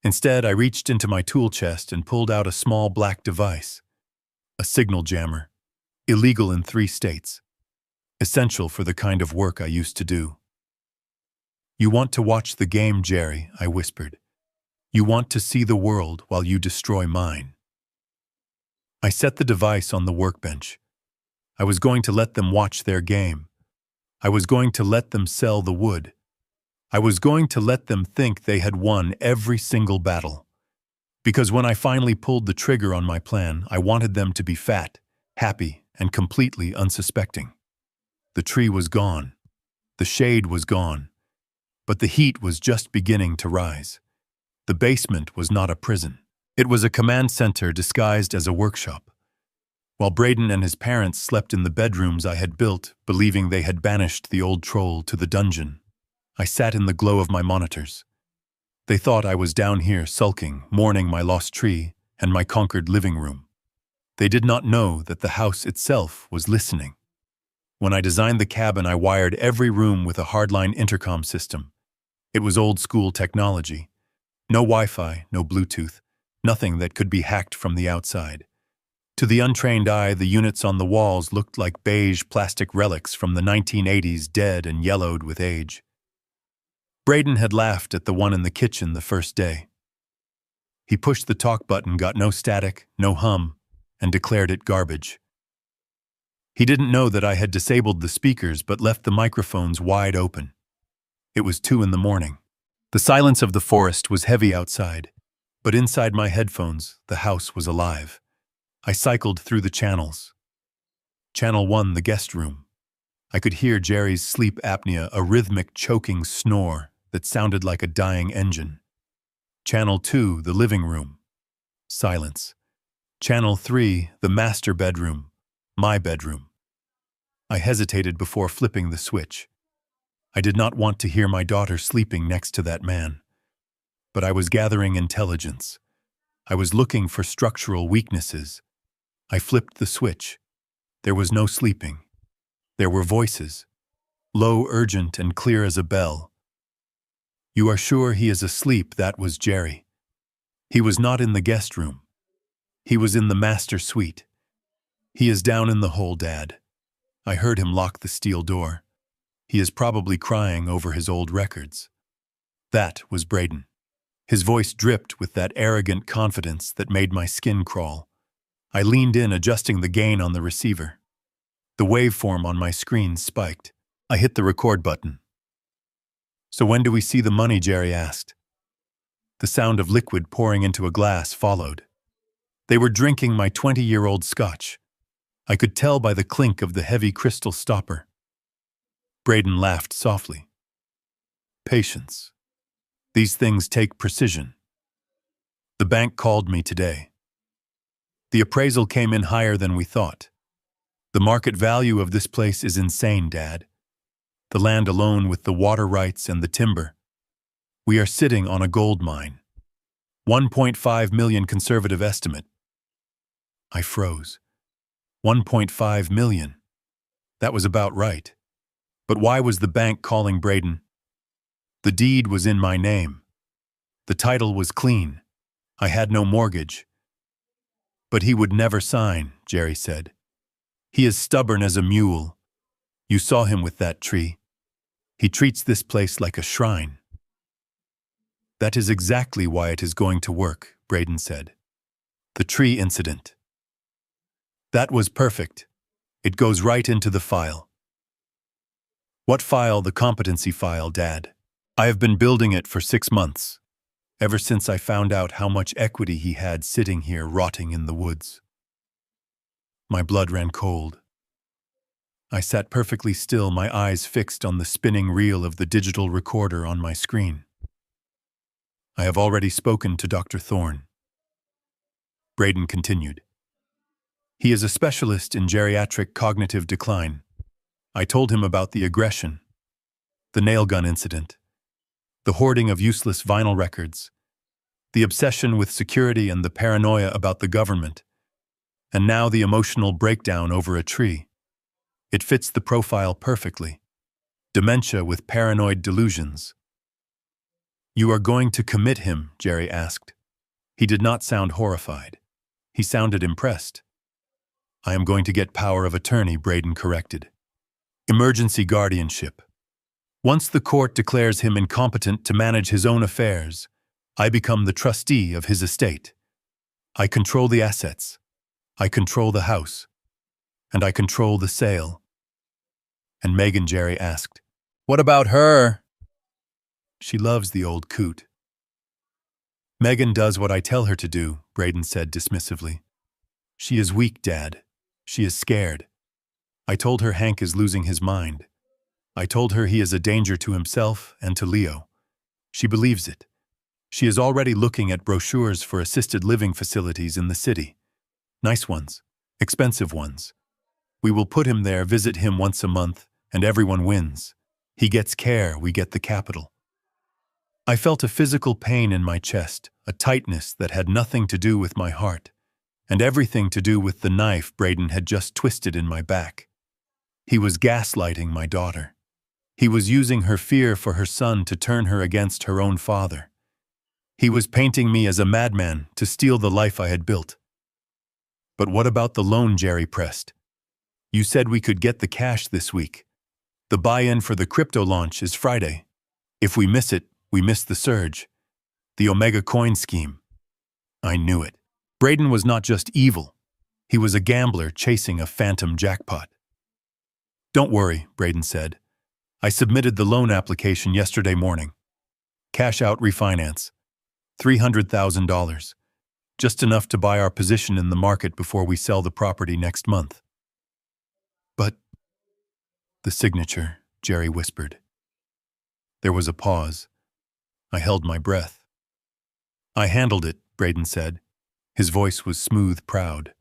Instead, I reached into my tool chest and pulled out a small black device. A signal jammer. Illegal in 3 states. Essential for the kind of work I used to do. "You want to watch the game, Jerry," I whispered. "You want to see the world while you destroy mine." I set the device on the workbench. I was going to let them watch their game. I was going to let them sell the wood. I was going to let them think they had won every single battle. Because when I finally pulled the trigger on my plan, I wanted them to be fat, happy, and completely unsuspecting. The tree was gone. The shade was gone. But the heat was just beginning to rise. The basement was not a prison. It was a command center disguised as a workshop. While Braden and his parents slept in the bedrooms I had built, believing they had banished the old troll to the dungeon, I sat in the glow of my monitors. They thought I was down here sulking, mourning my lost tree and my conquered living room. They did not know that the house itself was listening. When I designed the cabin, I wired every room with a hardline intercom system. It was old-school technology. No Wi-Fi, no Bluetooth, nothing that could be hacked from the outside. To the untrained eye, the units on the walls looked like beige plastic relics from the 1980s, dead and yellowed with age. Braden had laughed at the one in the kitchen the first day. He pushed the talk button, got no static, no hum, and declared it garbage. He didn't know that I had disabled the speakers but left the microphones wide open. It was 2 a.m. The silence of the forest was heavy outside, but inside my headphones, the house was alive. I cycled through the channels. Channel 1, the guest room. I could hear Jerry's sleep apnea, a rhythmic choking snore that sounded like a dying engine. Channel 2, the living room. Silence. Channel 3, the master bedroom. My bedroom. I hesitated before flipping the switch. I did not want to hear my daughter sleeping next to that man. But I was gathering intelligence. I was looking for structural weaknesses. I flipped the switch. There was no sleeping. There were voices, low, urgent, and clear as a bell. "You are sure he is asleep?" That was Jerry. He was not in the guest room. He was in the master suite. "He is down in the hole, Dad." I heard him lock the steel door. "He is probably crying over his old records." That was Braden. His voice dripped with that arrogant confidence that made my skin crawl. I leaned in, adjusting the gain on the receiver. The waveform on my screen spiked. I hit the record button. "So when do we see the money?" Jerry asked. The sound of liquid pouring into a glass followed. They were drinking my 20-year-old scotch. I could tell by the clink of the heavy crystal stopper. Braden laughed softly. "Patience. These things take precision. The bank called me today. The appraisal came in higher than we thought. The market value of this place is insane, Dad. The land alone, with the water rights and the timber. We are sitting on a gold mine. 1.5 million conservative estimate." I froze. 1.5 million. That was about right. But why was the bank calling Braden? The deed was in my name. The title was clean. I had no mortgage. "But he would never sign," Jerry said. "He is stubborn as a mule. You saw him with that tree. He treats this place like a shrine." "That is exactly why it is going to work," Braden said. "The tree incident. That was perfect. It goes right into the file." "What file?" "The competency file, Dad. I have been building it for 6 months. Ever since I found out how much equity he had sitting here rotting in the woods." My blood ran cold. I sat perfectly still, my eyes fixed on the spinning reel of the digital recorder on my screen. "I have already spoken to Dr. Thorne." Braden continued. "He is a specialist in geriatric cognitive decline. I told him about the aggression, the nail gun incident, the hoarding of useless vinyl records, the obsession with security and the paranoia about the government, and now the emotional breakdown over a tree. It fits the profile perfectly. Dementia with paranoid delusions." "You are going to commit him?" Jerry asked. He did not sound horrified. He sounded impressed. "I am going to get power of attorney," Braden corrected. "Emergency guardianship. Once the court declares him incompetent to manage his own affairs, I become the trustee of his estate. I control the assets. I control the house. And I control the sale." "And Megan?" Jerry asked. "What about her?" "She loves the old coot." "Megan does what I tell her to do," Braden said dismissively. "She is weak, Dad. She is scared. I told her Hank is losing his mind. I told her he is a danger to himself and to Leo. She believes it. She is already looking at brochures for assisted living facilities in the city. Nice ones, expensive ones. We will put him there, visit him once a month, and everyone wins. He gets care, we get the capital." I felt a physical pain in my chest, a tightness that had nothing to do with my heart, and everything to do with the knife Braden had just twisted in my back. He was gaslighting my daughter. He was using her fear for her son to turn her against her own father. He was painting me as a madman to steal the life I had built. But what about the loan? Jerry pressed. You said we could get the cash this week. The buy-in for the crypto launch is Friday. If we miss it, we miss the surge. The Omega coin scheme. I knew it. Braden was not just evil. He was a gambler chasing a phantom jackpot. Don't worry, Braden said. I submitted the loan application yesterday morning. Cash out refinance. $300,000. Just enough to buy our position in the market before we sell the property next month. But the signature, Jerry whispered. There was a pause. I held my breath. I handled it, Braden said. His voice was smooth, proud.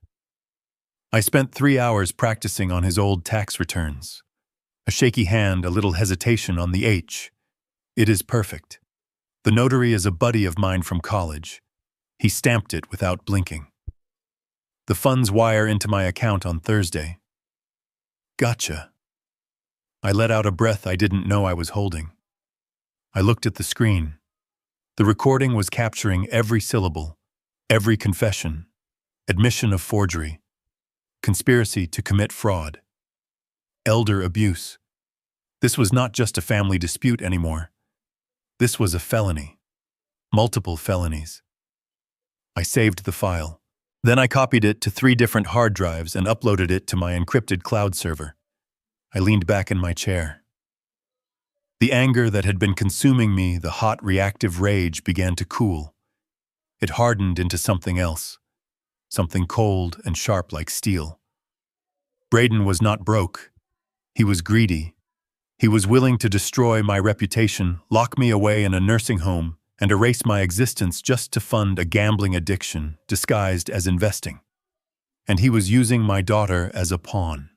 I spent 3 hours practicing on his old tax returns. A shaky hand, a little hesitation on the H. It is perfect. The notary is a buddy of mine from college. He stamped it without blinking. The funds wire into my account on Thursday. Gotcha. I let out a breath I didn't know I was holding. I looked at the screen. The recording was capturing every syllable, every confession, admission of forgery, conspiracy to commit fraud, elder abuse. This was not just a family dispute anymore. This was a felony. Multiple felonies. I saved the file. Then I copied it to 3 different hard drives and uploaded it to my encrypted cloud server. I leaned back in my chair. The anger that had been consuming me, the hot reactive rage, began to cool. It hardened into something else, something cold and sharp like steel. Braden was not broke. He was greedy. He was willing to destroy my reputation, lock me away in a nursing home, and erase my existence just to fund a gambling addiction disguised as investing. And he was using my daughter as a pawn.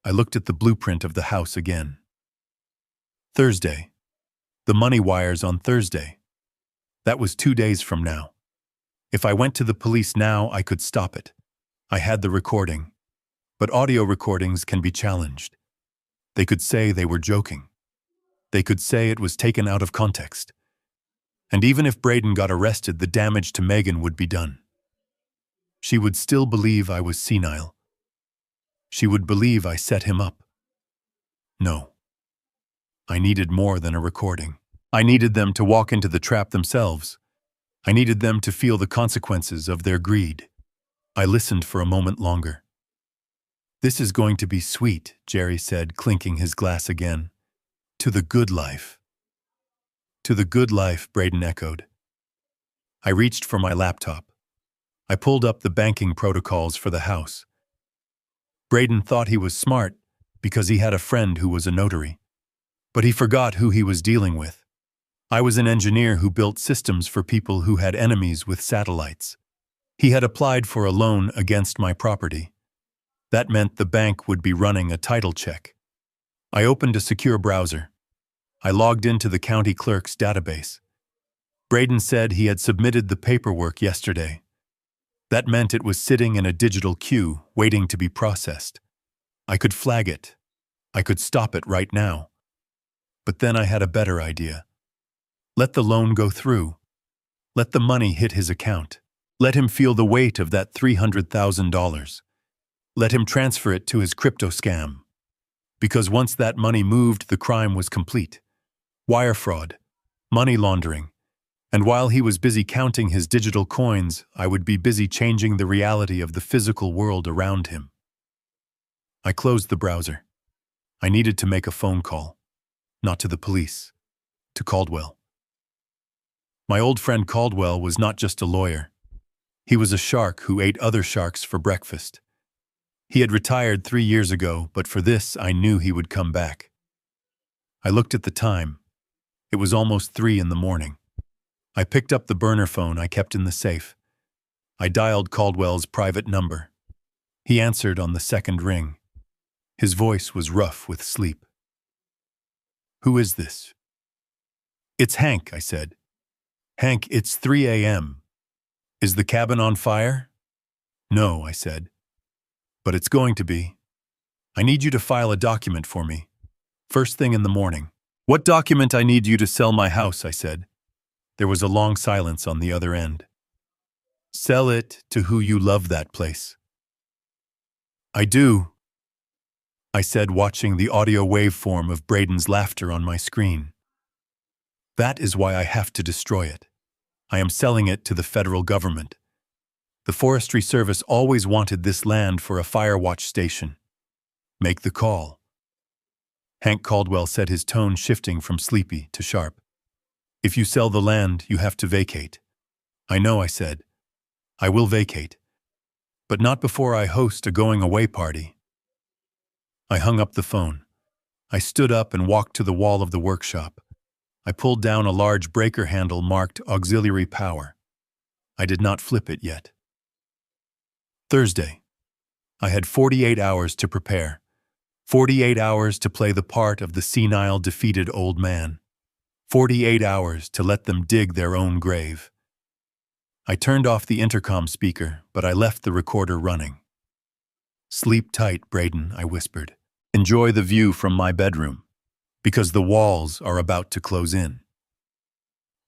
I looked at the blueprint of the house again. Thursday. The money wires on Thursday. That was 2 days from now. If I went to the police now, I could stop it. I had the recording. But audio recordings can be challenged. They could say they were joking. They could say it was taken out of context. And even if Braden got arrested, the damage to Megan would be done. She would still believe I was senile. She would believe I set him up. No. I needed more than a recording. I needed them to walk into the trap themselves. I needed them to feel the consequences of their greed. I listened for a moment longer. This is going to be sweet, Jerry said, clinking his glass again. To the good life. To the good life, Braden echoed. I reached for my laptop. I pulled up the banking protocols for the house. Braden thought he was smart because he had a friend who was a notary. But he forgot who he was dealing with. I was an engineer who built systems for people who had enemies with satellites. He had applied for a loan against my property. That meant the bank would be running a title check. I opened a secure browser. I logged into the county clerk's database. Braden said he had submitted the paperwork yesterday. That meant it was sitting in a digital queue, waiting to be processed. I could flag it. I could stop it right now. But then I had a better idea. Let the loan go through. Let the money hit his account. Let him feel the weight of that $300,000. Let him transfer it to his crypto scam. Because once that money moved, the crime was complete. Wire fraud, money laundering. And while he was busy counting his digital coins, I would be busy changing the reality of the physical world around him. I closed the browser. I needed to make a phone call. Not to the police, to Caldwell. My old friend Caldwell was not just a lawyer. He was a shark who ate other sharks for breakfast. He had retired 3 years ago, but for this I knew he would come back. I looked at the time. It was almost 3 in the morning. I picked up the burner phone I kept in the safe. I dialed Caldwell's private number. He answered on the second ring. His voice was rough with sleep. Who is this? It's Hank, I said. Hank, it's 3 a.m. Is the cabin on fire? No, I said. But it's going to be. I need you to file a document for me. First thing in the morning. What document? I need you to sell my house, I said. There was a long silence on the other end. Sell it to who you love that place. I do, I said, watching the audio waveform of Braden's laughter on my screen. That is why I have to destroy it. I am selling it to the federal government. The Forestry Service always wanted this land for a fire watch station. Make the call. Hank Caldwell said, his tone shifting from sleepy to sharp. If you sell the land, you have to vacate. I know, I said. I will vacate. But not before I host a going-away party. I hung up the phone. I stood up and walked to the wall of the workshop. I pulled down a large breaker handle marked auxiliary power. I did not flip it yet. Thursday. I had 48 hours to prepare. 48 hours to play the part of the senile, defeated old man. 48 hours to let them dig their own grave. I turned off the intercom speaker, but I left the recorder running. Sleep tight, Braden, I whispered. Enjoy the view from my bedroom, because the walls are about to close in.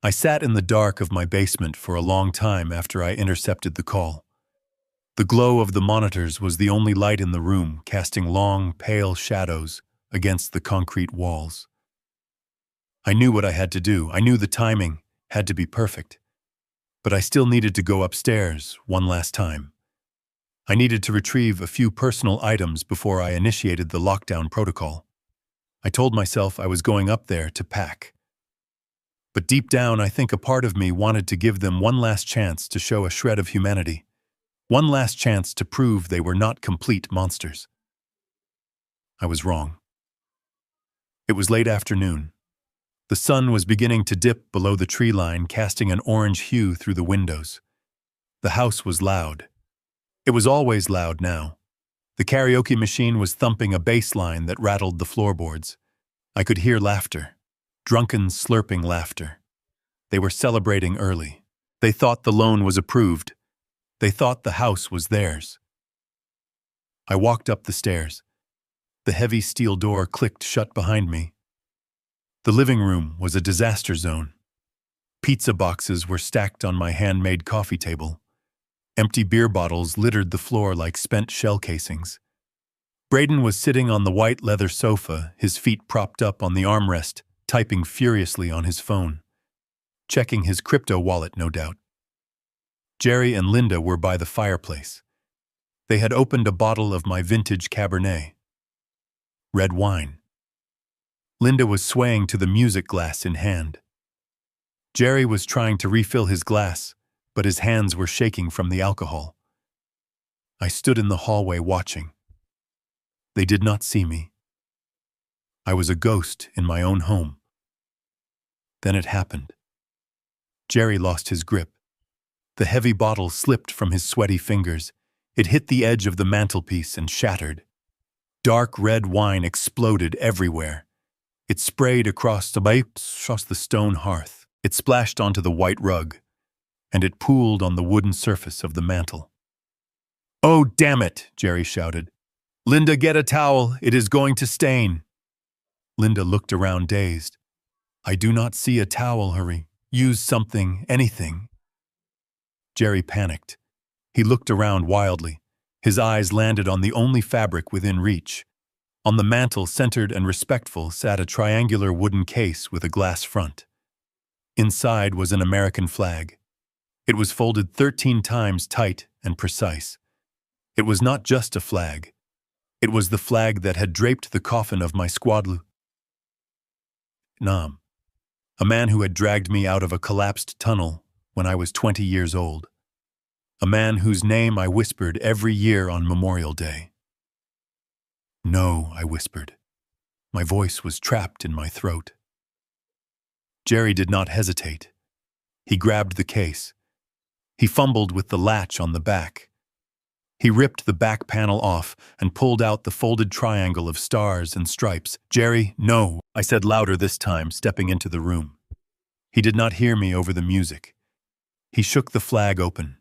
I sat in the dark of my basement for a long time after I intercepted the call. The glow of the monitors was the only light in the room, casting long, pale shadows against the concrete walls. I knew what I had to do. I knew the timing had to be perfect. But I still needed to go upstairs one last time. I needed to retrieve a few personal items before I initiated the lockdown protocol. I told myself I was going up there to pack. But deep down, I think a part of me wanted to give them one last chance to show a shred of humanity. One last chance to prove they were not complete monsters. I was wrong. It was late afternoon. The sun was beginning to dip below the tree line, casting an orange hue through the windows. The house was loud. It was always loud now. The karaoke machine was thumping a bass line that rattled the floorboards. I could hear laughter, drunken, slurping laughter. They were celebrating early. They thought the loan was approved. They thought the house was theirs. I walked up the stairs. The heavy steel door clicked shut behind me. The living room was a disaster zone. Pizza boxes were stacked on my handmade coffee table. Empty beer bottles littered the floor like spent shell casings. Braden was sitting on the white leather sofa, his feet propped up on the armrest, typing furiously on his phone. Checking his crypto wallet, no doubt. Jerry and Linda were by the fireplace. They had opened a bottle of my vintage Cabernet. Red wine. Linda was swaying to the music, glass in hand. Jerry was trying to refill his glass, but his hands were shaking from the alcohol. I stood in the hallway watching. They did not see me. I was a ghost in my own home. Then it happened. Jerry lost his grip. The heavy bottle slipped from his sweaty fingers. It hit the edge of the mantelpiece and shattered. Dark red wine exploded everywhere. It sprayed across the stone hearth. It splashed onto the white rug, and it pooled on the wooden surface of the mantel. "Oh, damn it!" Jerry shouted. "Linda, get a towel. It is going to stain." Linda looked around dazed. "I do not see a towel, hurry. Use something, anything." Jerry panicked. He looked around wildly. His eyes landed on the only fabric within reach. On the mantel, centered and respectful, sat a triangular wooden case with a glass front. Inside was an American flag. It was folded 13 times, tight and precise. It was not just a flag. It was the flag that had draped the coffin of my squad. Nam. A man who had dragged me out of a collapsed tunnel when I was 20 years old. A man whose name I whispered every year on Memorial Day. "No," I whispered. My voice was trapped in my throat. Jerry did not hesitate. He grabbed the case. He fumbled with the latch on the back. He ripped the back panel off and pulled out the folded triangle of stars and stripes. "Jerry, no," I said louder this time, stepping into the room. He did not hear me over the music. He shook the flag open.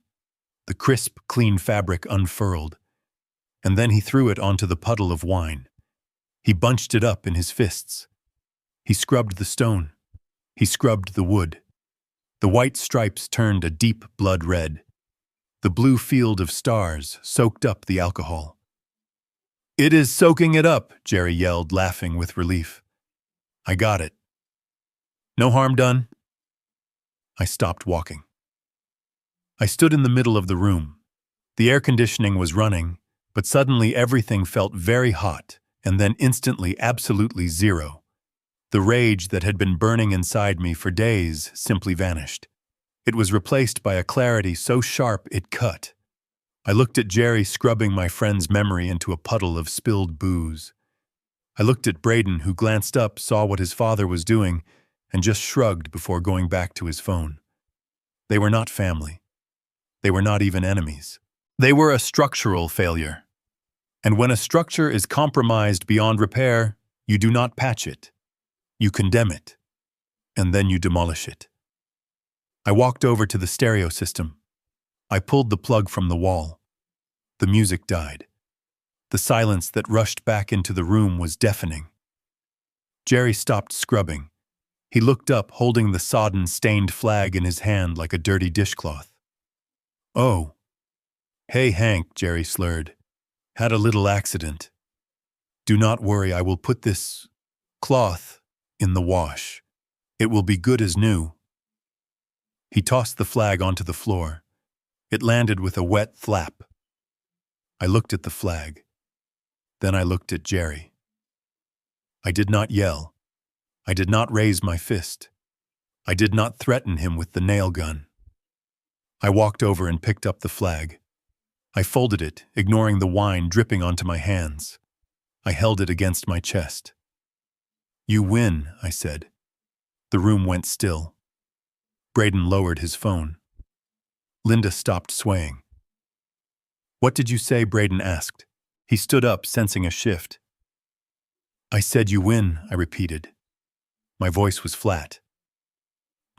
The crisp, clean fabric unfurled, and then he threw it onto the puddle of wine. He bunched it up in his fists. He scrubbed the stone. He scrubbed the wood. The white stripes turned a deep blood red. The blue field of stars soaked up the alcohol. "It is soaking it up," Jerry yelled, laughing with relief. "I got it. No harm done?" I stopped walking. I stood in the middle of the room. The air conditioning was running, but suddenly everything felt very hot, and then instantly absolutely zero. The rage that had been burning inside me for days simply vanished. It was replaced by a clarity so sharp it cut. I looked at Jerry scrubbing my friend's memory into a puddle of spilled booze. I looked at Braden, who glanced up, saw what his father was doing, and just shrugged before going back to his phone. They were not family. They were not even enemies. They were a structural failure. And when a structure is compromised beyond repair, you do not patch it. You condemn it. And then you demolish it. I walked over to the stereo system. I pulled the plug from the wall. The music died. The silence that rushed back into the room was deafening. Jerry stopped scrubbing. He looked up, holding the sodden, stained flag in his hand like a dirty dishcloth. "Oh. Hey, Hank," Jerry slurred. "Had a little accident. Do not worry, I will put this cloth in the wash. It will be good as new." He tossed the flag onto the floor. It landed with a wet thwap. I looked at the flag. Then I looked at Jerry. I did not yell. I did not raise my fist. I did not threaten him with the nail gun. I walked over and picked up the flag. I folded it, ignoring the wine dripping onto my hands. I held it against my chest. "You win," I said. The room went still. Braden lowered his phone. Linda stopped swaying. "What did you say?" Braden asked. He stood up, sensing a shift. "I said you win," I repeated. My voice was flat,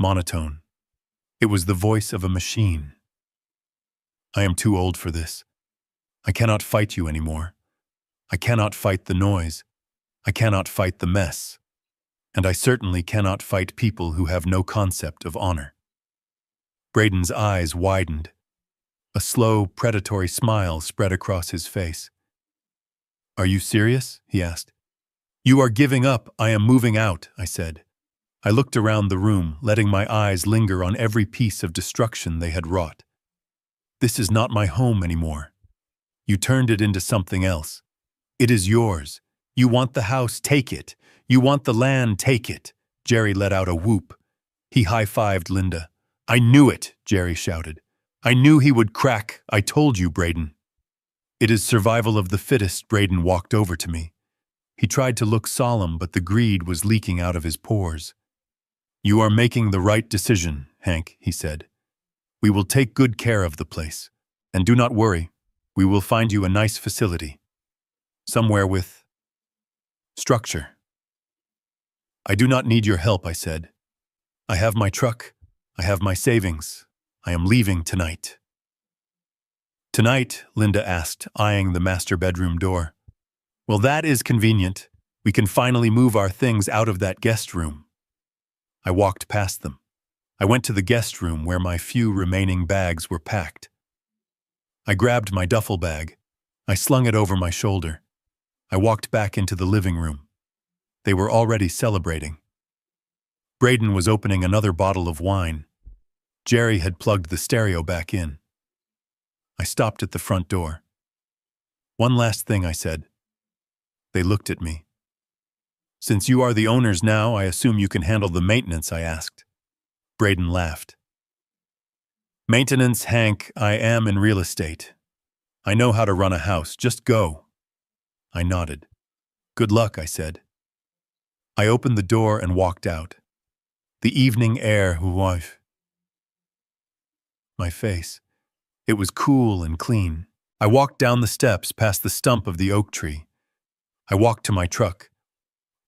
monotone. It was the voice of a machine. "I am too old for this. I cannot fight you anymore. I cannot fight the noise. I cannot fight the mess. And I certainly cannot fight people who have no concept of honor." Braden's eyes widened. A slow, predatory smile spread across his face. "Are you serious?" he asked. "You are giving up. I am moving out," I said. I looked around the room, letting my eyes linger on every piece of destruction they had wrought. "This is not my home anymore. You turned it into something else. It is yours. You want the house, take it. You want the land, take it." Jerry let out a whoop. He high-fived Linda. "I knew it," Jerry shouted. "I knew he would crack. I told you, Braden." "It is survival of the fittest." Braden walked over to me. He tried to look solemn, but the greed was leaking out of his pores. "You are making the right decision, Hank," he said. "We will take good care of the place. And do not worry, we will find you a nice facility. Somewhere with structure." "I do not need your help," I said. "I have my truck. I have my savings. I am leaving tonight." "Tonight?" Linda asked, eyeing the master bedroom door. "Well, that is convenient. We can finally move our things out of that guest room." I walked past them. I went to the guest room where my few remaining bags were packed. I grabbed my duffel bag. I slung it over my shoulder. I walked back into the living room. They were already celebrating. Braden was opening another bottle of wine. Jerry had plugged the stereo back in. I stopped at the front door. "One last thing," I said. They looked at me. "Since you are the owners now, I assume you can handle the maintenance," I asked. Braden laughed. "Maintenance, Hank, I am in real estate. I know how to run a house. Just go." I nodded. "Good luck," I said. I opened the door and walked out. The evening air wafted my face. It was cool and clean. I walked down the steps past the stump of the oak tree. I walked to my truck.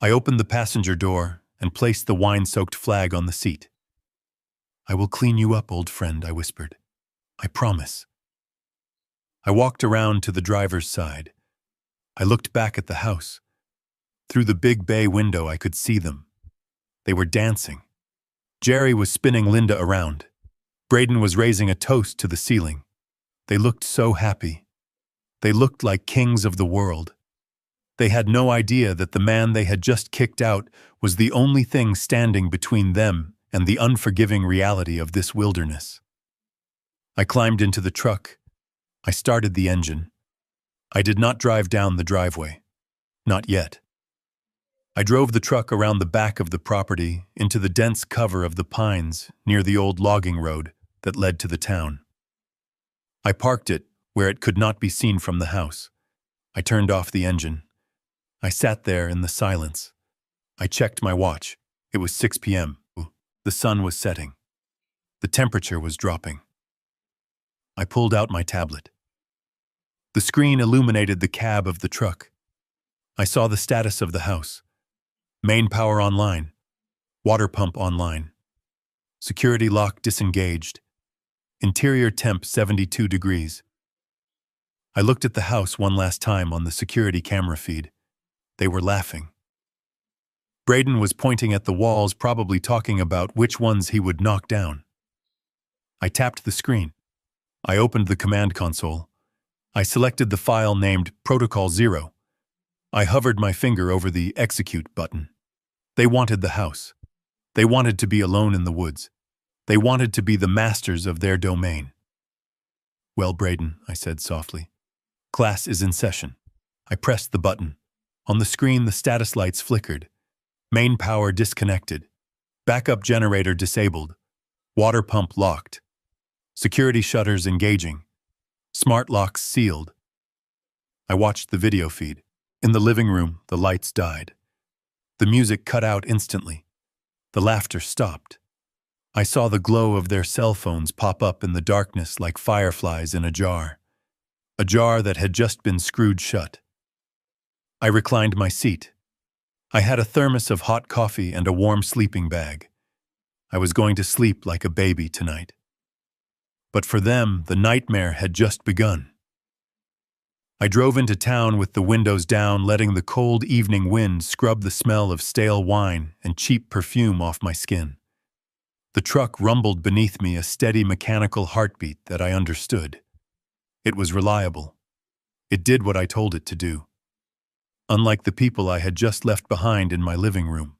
I opened the passenger door and placed the wine-soaked flag on the seat. "I will clean you up, old friend," I whispered. "I promise." I walked around to the driver's side. I looked back at the house. Through the big bay window, I could see them. They were dancing. Jerry was spinning Linda around. Braden was raising a toast to the ceiling. They looked so happy. They looked like kings of the world. They had no idea that the man they had just kicked out was the only thing standing between them and the unforgiving reality of this wilderness. I climbed into the truck. I started the engine. I did not drive down the driveway. Not yet. I drove the truck around the back of the property into the dense cover of the pines near the old logging road that led to the town. I parked it where it could not be seen from the house. I turned off the engine. I sat there in the silence. I checked my watch. It was 6 p.m. The sun was setting. The temperature was dropping. I pulled out my tablet. The screen illuminated the cab of the truck. I saw the status of the house. Main power online. Water pump online. Security lock disengaged. Interior temp 72 degrees. I looked at the house one last time on the security camera feed. They were laughing. Braden was pointing at the walls, probably talking about which ones he would knock down. I tapped the screen. I opened the command console. I selected the file named Protocol 0. I hovered my finger over the Execute button. They wanted the house. They wanted to be alone in the woods. They wanted to be the masters of their domain. "Well, Braden," I said softly. "Class is in session." I pressed the button. On the screen, the status lights flickered. Main power disconnected. Backup generator disabled. Water pump locked. Security shutters engaging. Smart locks sealed. I watched the video feed. In the living room, the lights died. The music cut out instantly. The laughter stopped. I saw the glow of their cell phones pop up in the darkness like fireflies in a jar that had just been screwed shut. I reclined my seat. I had a thermos of hot coffee and a warm sleeping bag. I was going to sleep like a baby tonight. But for them, the nightmare had just begun. I drove into town with the windows down, letting the cold evening wind scrub the smell of stale wine and cheap perfume off my skin. The truck rumbled beneath me, a steady mechanical heartbeat that I understood. It was reliable. It did what I told it to do. Unlike the people I had just left behind in my living room.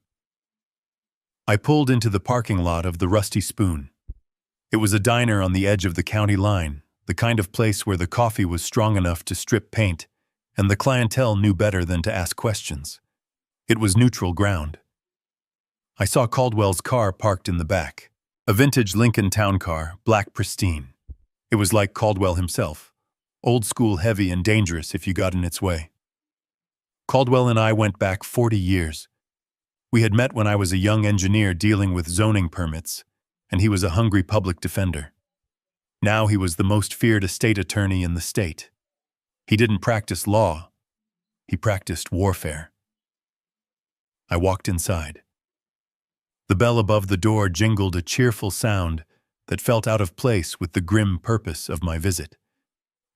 I pulled into the parking lot of the Rusty Spoon. It was a diner on the edge of the county line, the kind of place where the coffee was strong enough to strip paint, and the clientele knew better than to ask questions. It was neutral ground. I saw Caldwell's car parked in the back. A vintage Lincoln town car, black pristine. It was like Caldwell himself. Old school, heavy, and dangerous if you got in its way. Caldwell and I went back 40 years. We had met when I was a young engineer dealing with zoning permits, and he was a hungry public defender. Now he was the most feared estate attorney in the state. He didn't practice law. He practiced warfare. I walked inside. The bell above the door jingled a cheerful sound that felt out of place with the grim purpose of my visit.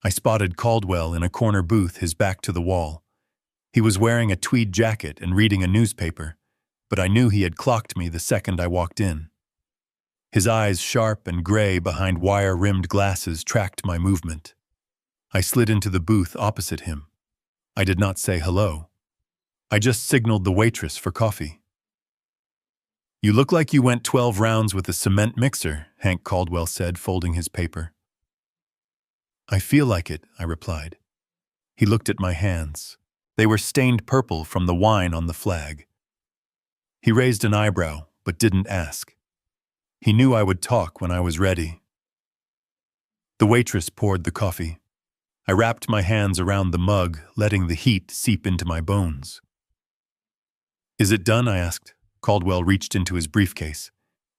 I spotted Caldwell in a corner booth, his back to the wall. He was wearing a tweed jacket and reading a newspaper, but I knew he had clocked me the second I walked in. His eyes, sharp and gray behind wire-rimmed glasses, tracked my movement. I slid into the booth opposite him. I did not say hello. I just signaled the waitress for coffee. "You look like you went 12 rounds with a cement mixer," Hank Caldwell said, folding his paper. "I feel like it," I replied. He looked at my hands. They were stained purple from the wine on the flag. He raised an eyebrow, but didn't ask. He knew I would talk when I was ready. The waitress poured the coffee. I wrapped my hands around the mug, letting the heat seep into my bones. "Is it done?" I asked. Caldwell reached into his briefcase.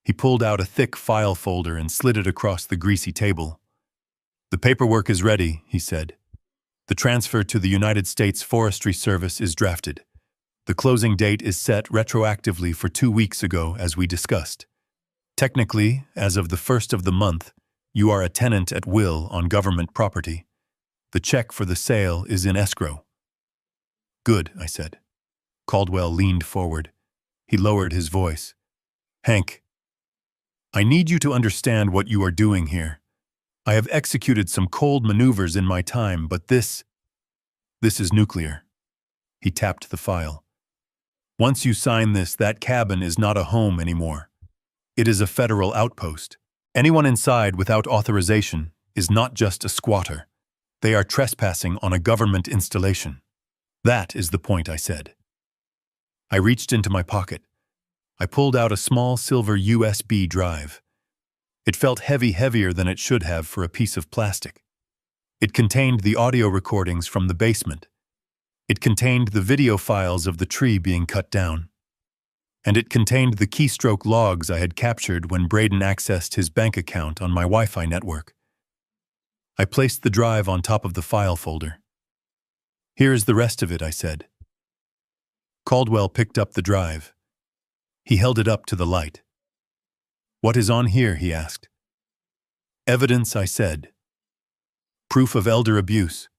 He pulled out a thick file folder and slid it across the greasy table. "The paperwork is ready," he said. "The transfer to the United States Forestry Service is drafted. The closing date is set retroactively for 2 weeks ago, as we discussed. Technically, as of the 1st of the month, you are a tenant at will on government property. The check for the sale is in escrow." "Good," I said. Caldwell leaned forward. He lowered his voice. "Hank, I need you to understand what you are doing here. I have executed some cold maneuvers in my time, but this is nuclear. He tapped the file. Once you sign this, that cabin is not a home anymore. It is a federal outpost. Anyone inside without authorization is not just a squatter. They are trespassing on a government installation. That is the point, I said. I reached into my pocket. I pulled out a small silver USB drive. It felt heavier than it should have for a piece of plastic. It contained the audio recordings from the basement. It contained the video files of the tree being cut down. And it contained the keystroke logs I had captured when Braden accessed his bank account on my Wi-Fi network. I placed the drive on top of the file folder. Here is the rest of it, I said. Caldwell picked up the drive. He held it up to the light. What is on here, he asked. Evidence, I said. Proof of elder abuse.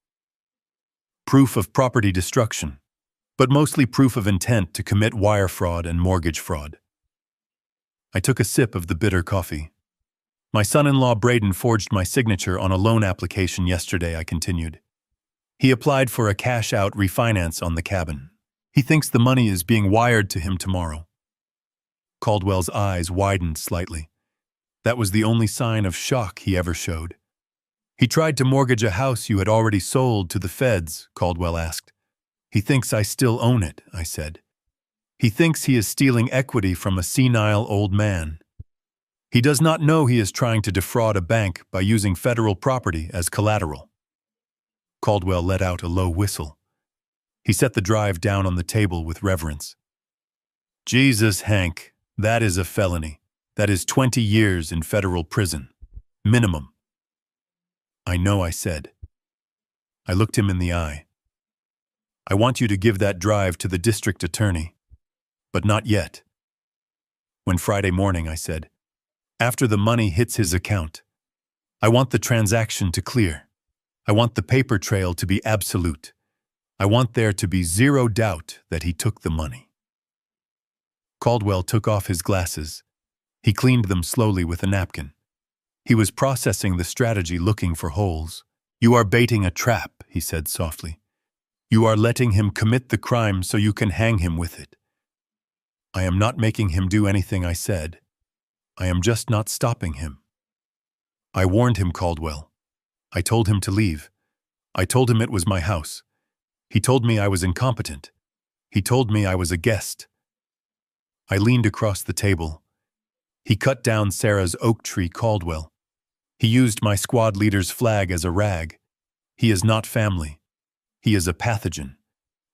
Proof of property destruction, but mostly proof of intent to commit wire fraud and mortgage fraud. I took a sip of the bitter coffee. My son-in-law Braden forged my signature on a loan application yesterday, I continued. He applied for a cash-out refinance on the cabin. He thinks the money is being wired to him tomorrow. Caldwell's eyes widened slightly. That was the only sign of shock he ever showed. He tried to mortgage a house you had already sold to the feds, Caldwell asked. He thinks I still own it, I said. He thinks he is stealing equity from a senile old man. He does not know he is trying to defraud a bank by using federal property as collateral. Caldwell let out a low whistle. He set the drive down on the table with reverence. Jesus, Hank, that is a felony. That is 20 years in federal prison. Minimum. I know, I said. I looked him in the eye. I want you to give that drive to the district attorney. But not yet. When Friday morning, I said, after the money hits his account, I want the transaction to clear. I want the paper trail to be absolute. I want there to be zero doubt that he took the money. Caldwell took off his glasses. He cleaned them slowly with a napkin. He was processing the strategy, looking for holes. You are baiting a trap, he said softly. You are letting him commit the crime so you can hang him with it. I am not making him do anything, I said. I am just not stopping him. I warned him, Caldwell. I told him to leave. I told him it was my house. He told me I was incompetent. He told me I was a guest. I leaned across the table. He cut down Sarah's oak tree, Caldwell. He used my squad leader's flag as a rag. He is not family. He is a pathogen.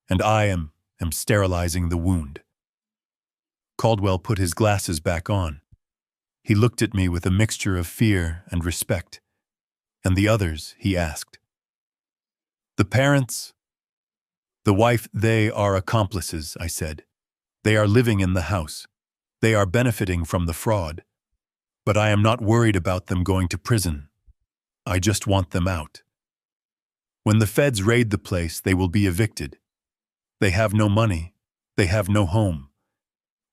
And I am sterilizing the wound. Caldwell put his glasses back on. He looked at me with a mixture of fear and respect. And the others, he asked. The parents, the wife, they are accomplices, I said. They are living in the house. They are benefiting from the fraud. But I am not worried about them going to prison. I just want them out. When the feds raid the place, they will be evicted. They have no money. They have no home.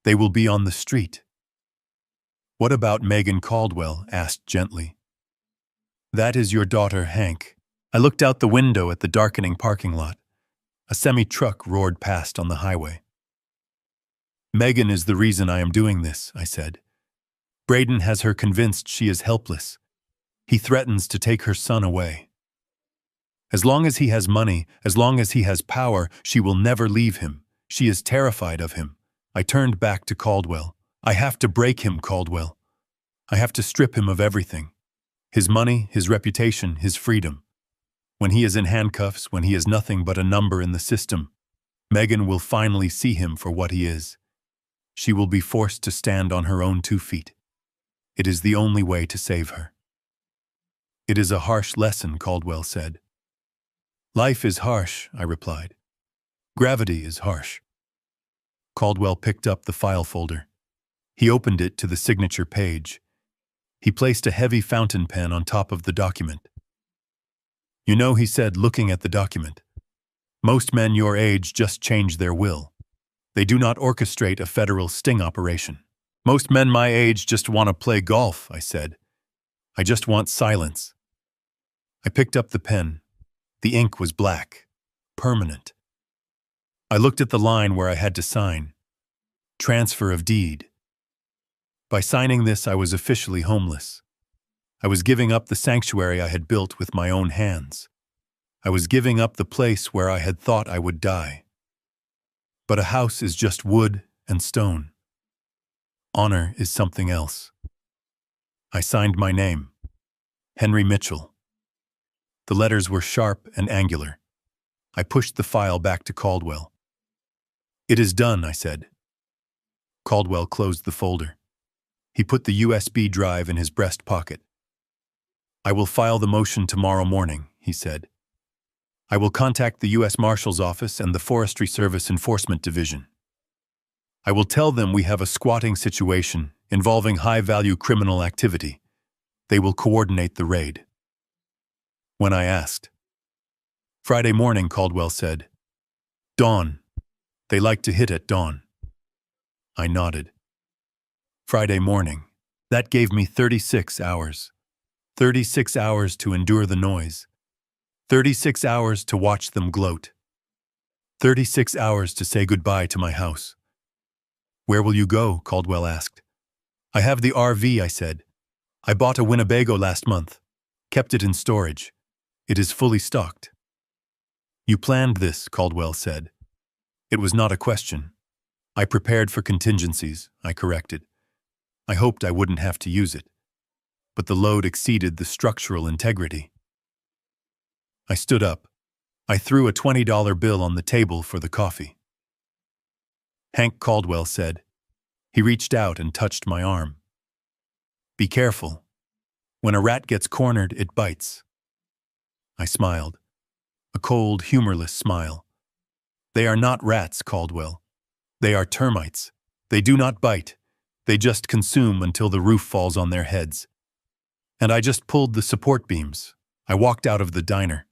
They will be on the street. What about Megan, Caldwell asked gently. That is your daughter, Hank. I looked out the window at the darkening parking lot. A semi-truck roared past on the highway. Megan is the reason I am doing this, I said. Braden has her convinced she is helpless. He threatens to take her son away. As long as he has money, as long as he has power, she will never leave him. She is terrified of him. I turned back to Caldwell. I have to break him, Caldwell. I have to strip him of everything. His money, his reputation, his freedom. When he is in handcuffs, when he is nothing but a number in the system, Megan will finally see him for what he is. She will be forced to stand on her own 2 feet. It is the only way to save her. It is a harsh lesson, Caldwell said. Life is harsh, I replied. Gravity is harsh. Caldwell picked up the file folder. He opened it to the signature page. He placed a heavy fountain pen on top of the document. You know, he said, looking at the document, most men your age just change their will. They do not orchestrate a federal sting operation. Most men my age just want to play golf, I said. I just want silence. I picked up the pen. The ink was black, permanent. I looked at the line where I had to sign. Transfer of deed. By signing this, I was officially homeless. I was giving up the sanctuary I had built with my own hands. I was giving up the place where I had thought I would die. But a house is just wood and stone. Honor is something else. I signed my name, Henry Mitchell. The letters were sharp and angular. I pushed the file back to Caldwell. "It is done," I said. Caldwell closed the folder. He put the USB drive in his breast pocket. "I will file the motion tomorrow morning," he said. "I will contact the U.S. Marshal's Office and the Forestry Service Enforcement Division. I will tell them we have a squatting situation involving high-value criminal activity. They will coordinate the raid." When I asked, "Friday morning," Caldwell said. "Dawn. They like to hit at dawn." I nodded. Friday morning. That gave me 36 hours. 36 hours to endure the noise. 36 hours to watch them gloat. 36 hours to say goodbye to my house. "Where will you go?" Caldwell asked. "I have the RV," I said. "I bought a Winnebago last month. Kept it in storage. It is fully stocked." "You planned this," Caldwell said. It was not a question. "I prepared for contingencies," I corrected. I hoped I wouldn't have to use it. But the load exceeded the structural integrity. I stood up. I threw a $20 bill on the table for the coffee. "Hank," Caldwell said. He reached out and touched my arm. "Be careful. When a rat gets cornered, it bites." I smiled. A cold, humorless smile. "They are not rats, Caldwell. They are termites. They do not bite. They just consume until the roof falls on their heads." And I just pulled the support beams. I walked out of the diner.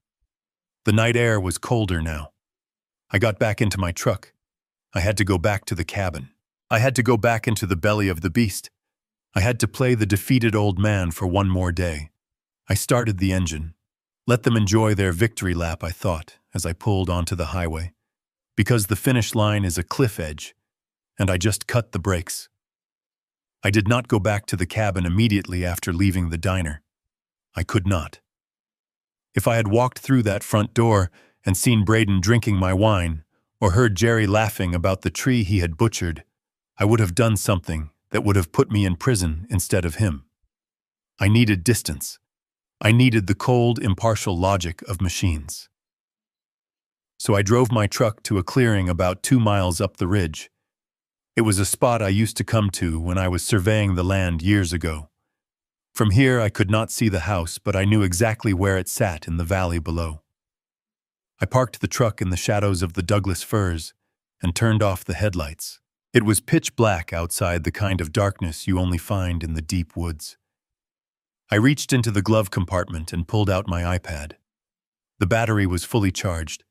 The night air was colder now. I got back into my truck. I had to go back to the cabin. I had to go back into the belly of the beast. I had to play the defeated old man for one more day. I started the engine. Let them enjoy their victory lap, I thought, as I pulled onto the highway. Because the finish line is a cliff edge, and I just cut the brakes. I did not go back to the cabin immediately after leaving the diner. I could not. If I had walked through that front door and seen Braden drinking my wine, or heard Jerry laughing about the tree he had butchered, I would have done something that would have put me in prison instead of him. I needed distance. I needed the cold, impartial logic of machines. So I drove my truck to a clearing about 2 miles up the ridge. It was a spot I used to come to when I was surveying the land years ago. From here I could not see the house, but I knew exactly where it sat in the valley below. I parked the truck in the shadows of the Douglas firs and turned off the headlights. It was pitch black outside, the kind of darkness you only find in the deep woods. I reached into the glove compartment and pulled out my iPad. The battery was fully charged.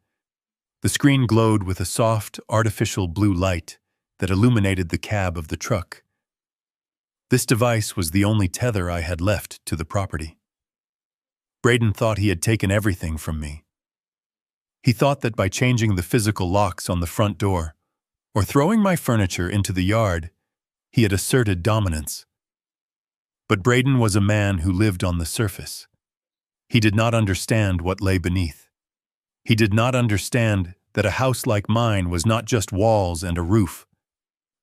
The screen glowed with a soft, artificial blue light that illuminated the cab of the truck. This device was the only tether I had left to the property. Braden thought he had taken everything from me. He thought that by changing the physical locks on the front door, or throwing my furniture into the yard, he had asserted dominance. But Braden was a man who lived on the surface. He did not understand what lay beneath. He did not understand that a house like mine was not just walls and a roof.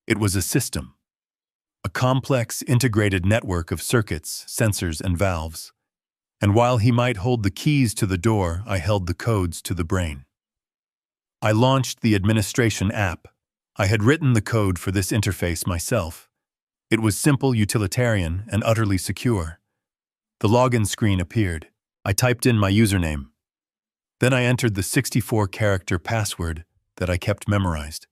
It was a system. A complex, integrated network of circuits, sensors, and valves. And while he might hold the keys to the door, I held the codes to the brain. I launched the administration app. I had written the code for this interface myself. It was simple, utilitarian, and utterly secure. The login screen appeared. I typed in my username. Then I entered the 64-character password that I kept memorized.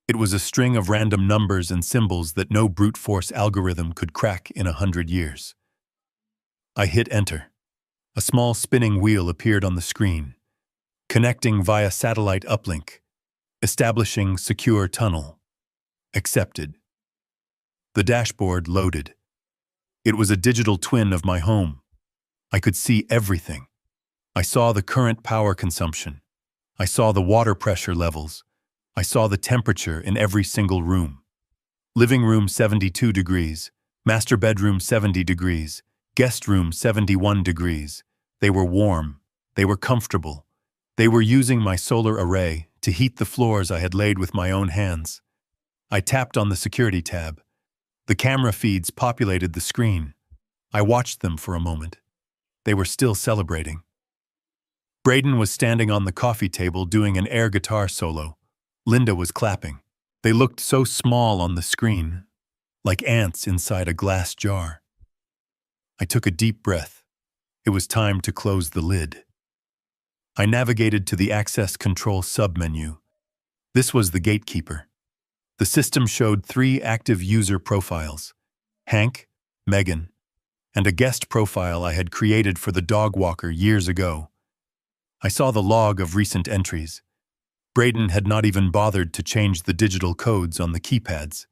It was a string of random numbers and symbols that no brute force algorithm could crack in 100 years. I hit enter. A small spinning wheel appeared on the screen. Connecting via satellite uplink. Establishing secure tunnel. Accepted. The dashboard loaded. It was a digital twin of my home. I could see everything. I saw the current power consumption. I saw the water pressure levels. I saw the temperature in every single room. Living room 72 degrees, master bedroom 70 degrees, guest room 71 degrees. They were warm. They were comfortable. They were using my solar array to heat the floors I had laid with my own hands. I tapped on the security tab. The camera feeds populated the screen. I watched them for a moment. They were still celebrating. Braden was standing on the coffee table doing an air guitar solo. Linda was clapping. They looked so small on the screen, like ants inside a glass jar. I took a deep breath. It was time to close the lid. I navigated to the Access Control submenu. This was the gatekeeper. The system showed 3 active user profiles: Hank, Megan, and a guest profile I had created for the dog walker years ago. I saw the log of recent entries. Braden had not even bothered to change the digital codes on the keypads.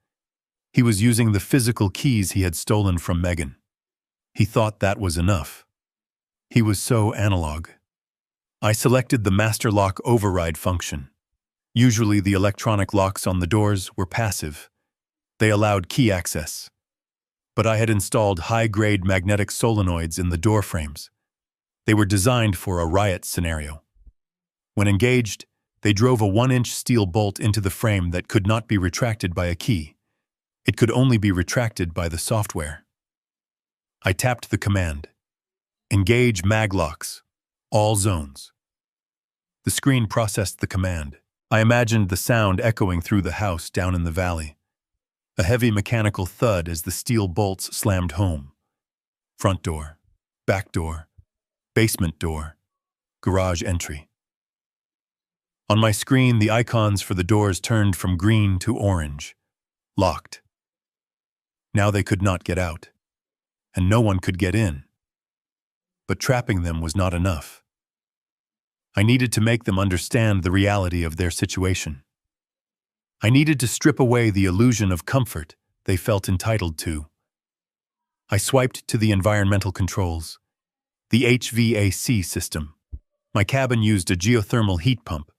He was using the physical keys he had stolen from Megan. He thought that was enough. He was so analog. I selected the master lock override function. Usually the electronic locks on the doors were passive. They allowed key access. But I had installed high-grade magnetic solenoids in the door frames. They were designed for a riot scenario. When engaged, they drove a 1-inch steel bolt into the frame that could not be retracted by a key. It could only be retracted by the software. I tapped the command. Engage maglocks. All zones. The screen processed the command. I imagined the sound echoing through the house down in the valley. A heavy mechanical thud as the steel bolts slammed home. Front door, back door, basement door, garage entry. On my screen, the icons for the doors turned from green to orange. Locked. Now they could not get out, and no one could get in. But trapping them was not enough. I needed to make them understand the reality of their situation. I needed to strip away the illusion of comfort they felt entitled to. I swiped to the environmental controls. The HVAC system. My cabin used a geothermal heat pump.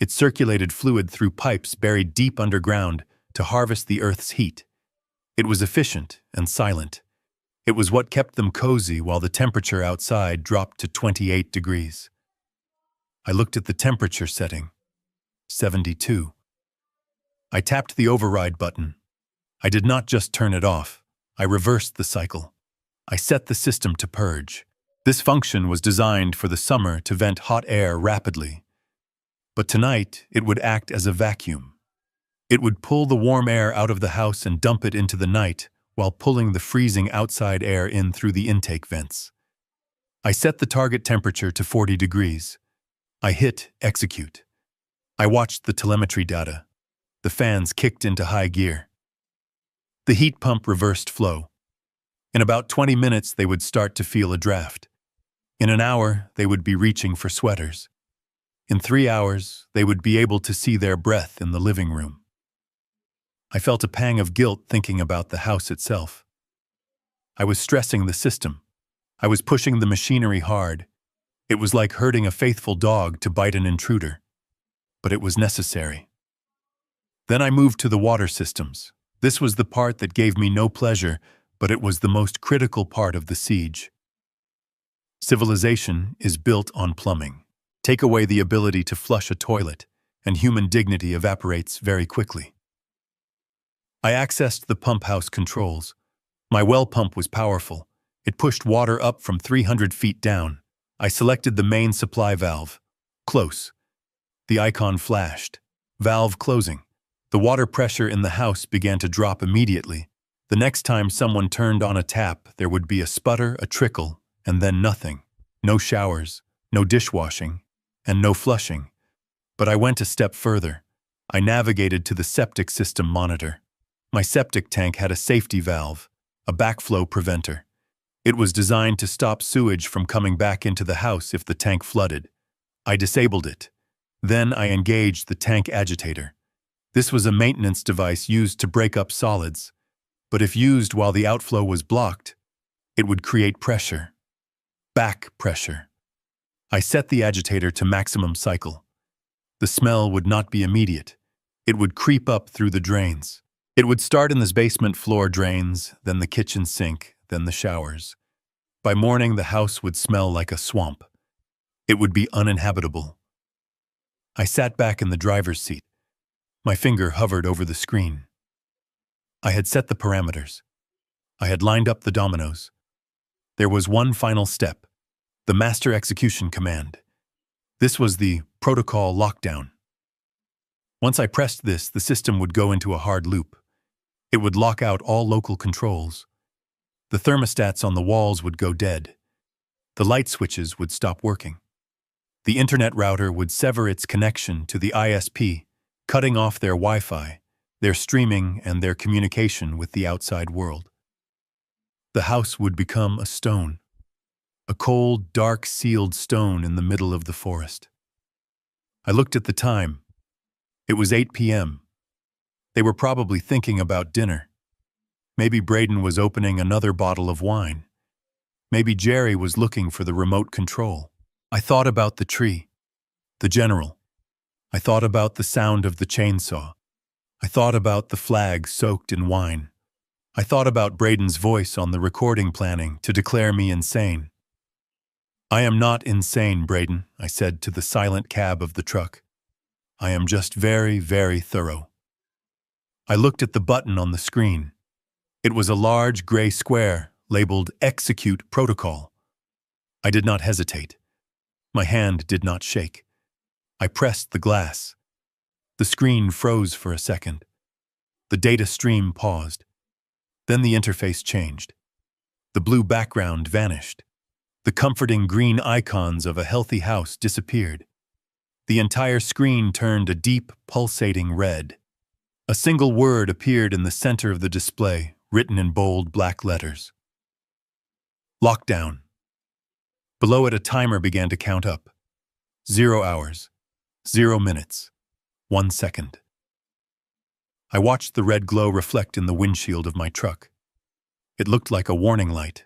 It circulated fluid through pipes buried deep underground to harvest the Earth's heat. It was efficient and silent. It was what kept them cozy while the temperature outside dropped to 28 degrees. I looked at the temperature setting. 72. I tapped the override button. I did not just turn it off. I reversed the cycle. I set the system to purge. This function was designed for the summer to vent hot air rapidly. But tonight, it would act as a vacuum. It would pull the warm air out of the house and dump it into the night while pulling the freezing outside air in through the intake vents. I set the target temperature to 40 degrees. I hit execute. I watched the telemetry data. The fans kicked into high gear. The heat pump reversed flow. In about 20 minutes, they would start to feel a draft. In an hour, they would be reaching for sweaters. In 3 hours, they would be able to see their breath in the living room. I felt a pang of guilt thinking about the house itself. I was stressing the system. I was pushing the machinery hard. It was like herding a faithful dog to bite an intruder. But it was necessary. Then I moved to the water systems. This was the part that gave me no pleasure, but it was the most critical part of the siege. Civilization is built on plumbing. Take away the ability to flush a toilet, and human dignity evaporates very quickly. I accessed the pump house controls. My well pump was powerful. It pushed water up from 300 feet down. I selected the main supply valve. Close. The icon flashed. Valve closing. The water pressure in the house began to drop immediately. The next time someone turned on a tap, there would be a sputter, a trickle, and then nothing. No showers, no dishwashing, and no flushing. But I went a step further. I navigated to the septic system monitor. My septic tank had a safety valve, a backflow preventer. It was designed to stop sewage from coming back into the house if the tank flooded. I disabled it. Then I engaged the tank agitator. This was a maintenance device used to break up solids, but if used while the outflow was blocked, it would create pressure. Back pressure. I set the agitator to maximum cycle. The smell would not be immediate. It would creep up through the drains. It would start in the basement floor drains, then the kitchen sink, then the showers. By morning, the house would smell like a swamp. It would be uninhabitable. I sat back in the driver's seat. My finger hovered over the screen. I had set the parameters. I had lined up the dominoes. There was one final step, the master execution command. This was the protocol lockdown. Once I pressed this, the system would go into a hard loop. It would lock out all local controls. The thermostats on the walls would go dead. The light switches would stop working. The internet router would sever its connection to the ISP, cutting off their Wi-Fi, their streaming, and their communication with the outside world. The house would become a stone, a cold, dark, sealed stone in the middle of the forest. I looked at the time. It was 8 p.m. They were probably thinking about dinner. Maybe Braden was opening another bottle of wine. Maybe Jerry was looking for the remote control. I thought about the tree, the general. I thought about the sound of the chainsaw. I thought about the flag soaked in wine. I thought about Braden's voice on the recording planning to declare me insane. "I am not insane, Braden," I said to the silent cab of the truck. "I am just very, very thorough." I looked at the button on the screen. It was a large gray square labeled Execute Protocol. I did not hesitate. My hand did not shake. I pressed the glass. The screen froze for a second. The data stream paused. Then the interface changed. The blue background vanished. The comforting green icons of a healthy house disappeared. The entire screen turned a deep, pulsating red. A single word appeared in the center of the display, written in bold black letters. Lockdown. Below it, a timer began to count up. 0 hours, 0 minutes, 1 second. I watched the red glow reflect in the windshield of my truck. It looked like a warning light.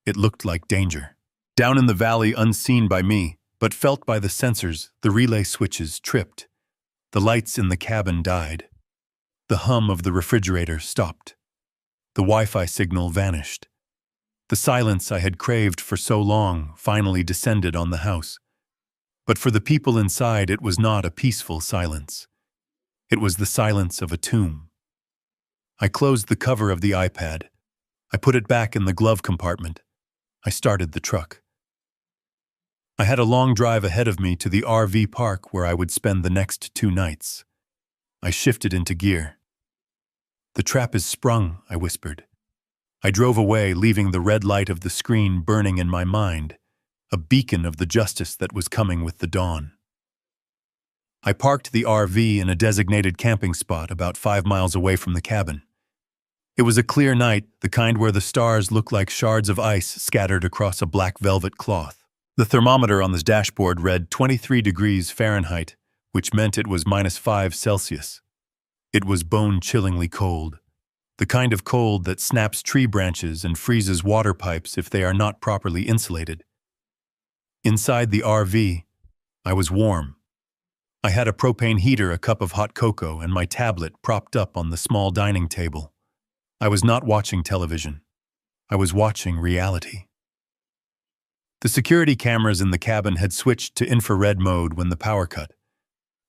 It looked like danger. Down in the valley, unseen by me, but felt by the sensors, the relay switches tripped. The lights in the cabin died. The hum of the refrigerator stopped. The Wi-Fi signal vanished. The silence I had craved for so long finally descended on the house. But for the people inside, it was not a peaceful silence. It was the silence of a tomb. I closed the cover of the iPad. I put it back in the glove compartment. I started the truck. I had a long drive ahead of me to the RV park where I would spend the next 2 nights. I shifted into gear. "The trap is sprung," I whispered. I drove away, leaving the red light of the screen burning in my mind, a beacon of the justice that was coming with the dawn. I parked the RV in a designated camping spot about 5 miles away from the cabin. It was a clear night, the kind where the stars looked like shards of ice scattered across a black velvet cloth. The thermometer on the dashboard read 23 degrees Fahrenheit, which meant it was -5 Celsius. It was bone-chillingly cold, the kind of cold that snaps tree branches and freezes water pipes if they are not properly insulated. Inside the RV, I was warm. I had a propane heater, a cup of hot cocoa, and my tablet propped up on the small dining table. I was not watching television. I was watching reality. The security cameras in the cabin had switched to infrared mode when the power cut.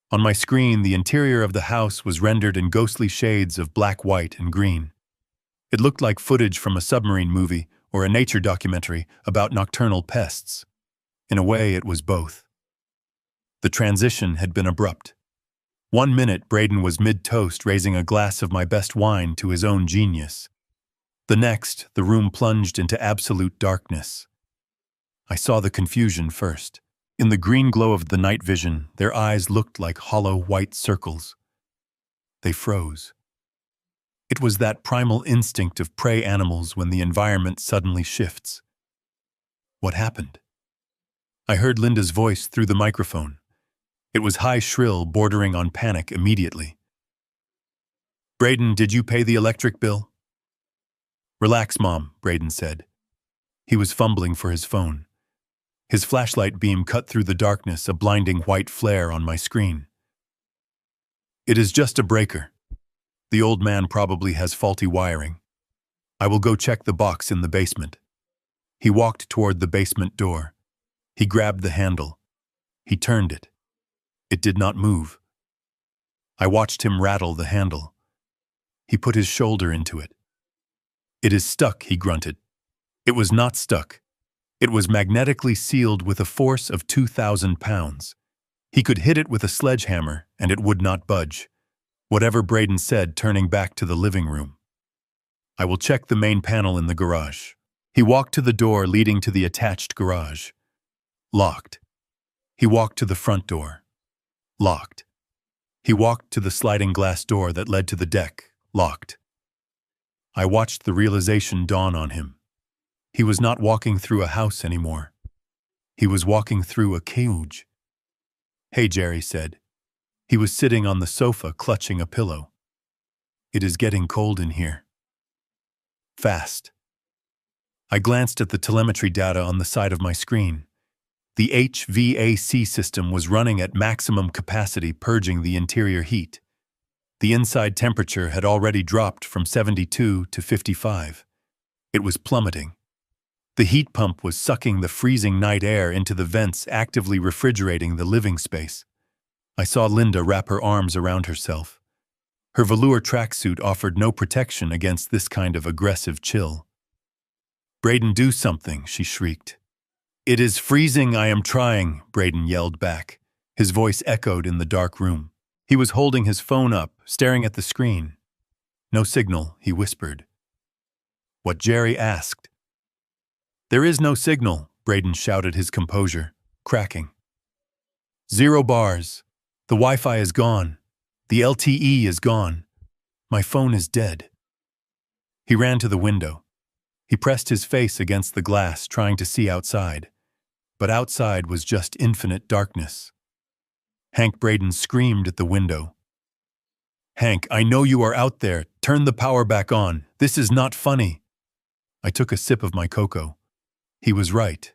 On my screen, the interior of the house was rendered in ghostly shades of black, white, and green. It looked like footage from a submarine movie or a nature documentary about nocturnal pests. In a way, it was both. The transition had been abrupt. 1 minute, Braden was mid-toast, raising a glass of my best wine to his own genius. The next, the room plunged into absolute darkness. I saw the confusion first. In the green glow of the night vision, their eyes looked like hollow white circles. They froze. It was that primal instinct of prey animals when the environment suddenly shifts. What happened? I heard Linda's voice through the microphone. It was high, shrill, bordering on panic immediately. "Braden, did you pay the electric bill?" "Relax, Mom," Braden said. He was fumbling for his phone. His flashlight beam cut through the darkness, a blinding white flare on my screen. It is just a breaker. The old man probably has faulty wiring. I will go check the box in the basement. He walked toward the basement door. He grabbed the handle. He turned it. It did not move. I watched him rattle the handle. He put his shoulder into it. It is stuck, he grunted. It was not stuck. It was magnetically sealed with a force of 2,000 pounds. He could hit it with a sledgehammer, and it would not budge. Whatever Braden said, turning back to the living room. I will check the main panel in the garage. He walked to the door leading to the attached garage. Locked. He walked to the front door. Locked. He walked to the sliding glass door that led to the deck. Locked. I watched the realization dawn on him. He was not walking through a house anymore. He was walking through a cage. Hey, Jerry said. He was sitting on the sofa clutching a pillow. It is getting cold in here. Fast. I glanced at the telemetry data on the side of my screen. The HVAC system was running at maximum capacity, purging the interior heat. The inside temperature had already dropped from 72 to 55. It was plummeting. The heat pump was sucking the freezing night air into the vents, actively refrigerating the living space. I saw Linda wrap her arms around herself. Her velour tracksuit offered no protection against this kind of aggressive chill. "Braden, do something," she shrieked. "It is freezing, I am trying," Braden yelled back. His voice echoed in the dark room. He was holding his phone up, staring at the screen. "No signal," he whispered. What Jerry asked. "There is no signal," Braden shouted, his composure cracking. "0 bars. The Wi-Fi is gone. The LTE is gone. My phone is dead." He ran to the window. He pressed his face against the glass, trying to see outside. But outside was just infinite darkness. Hank Braden screamed at the window. "Hank, I know you are out there. Turn the power back on. This is not funny." I took a sip of my cocoa. He was right.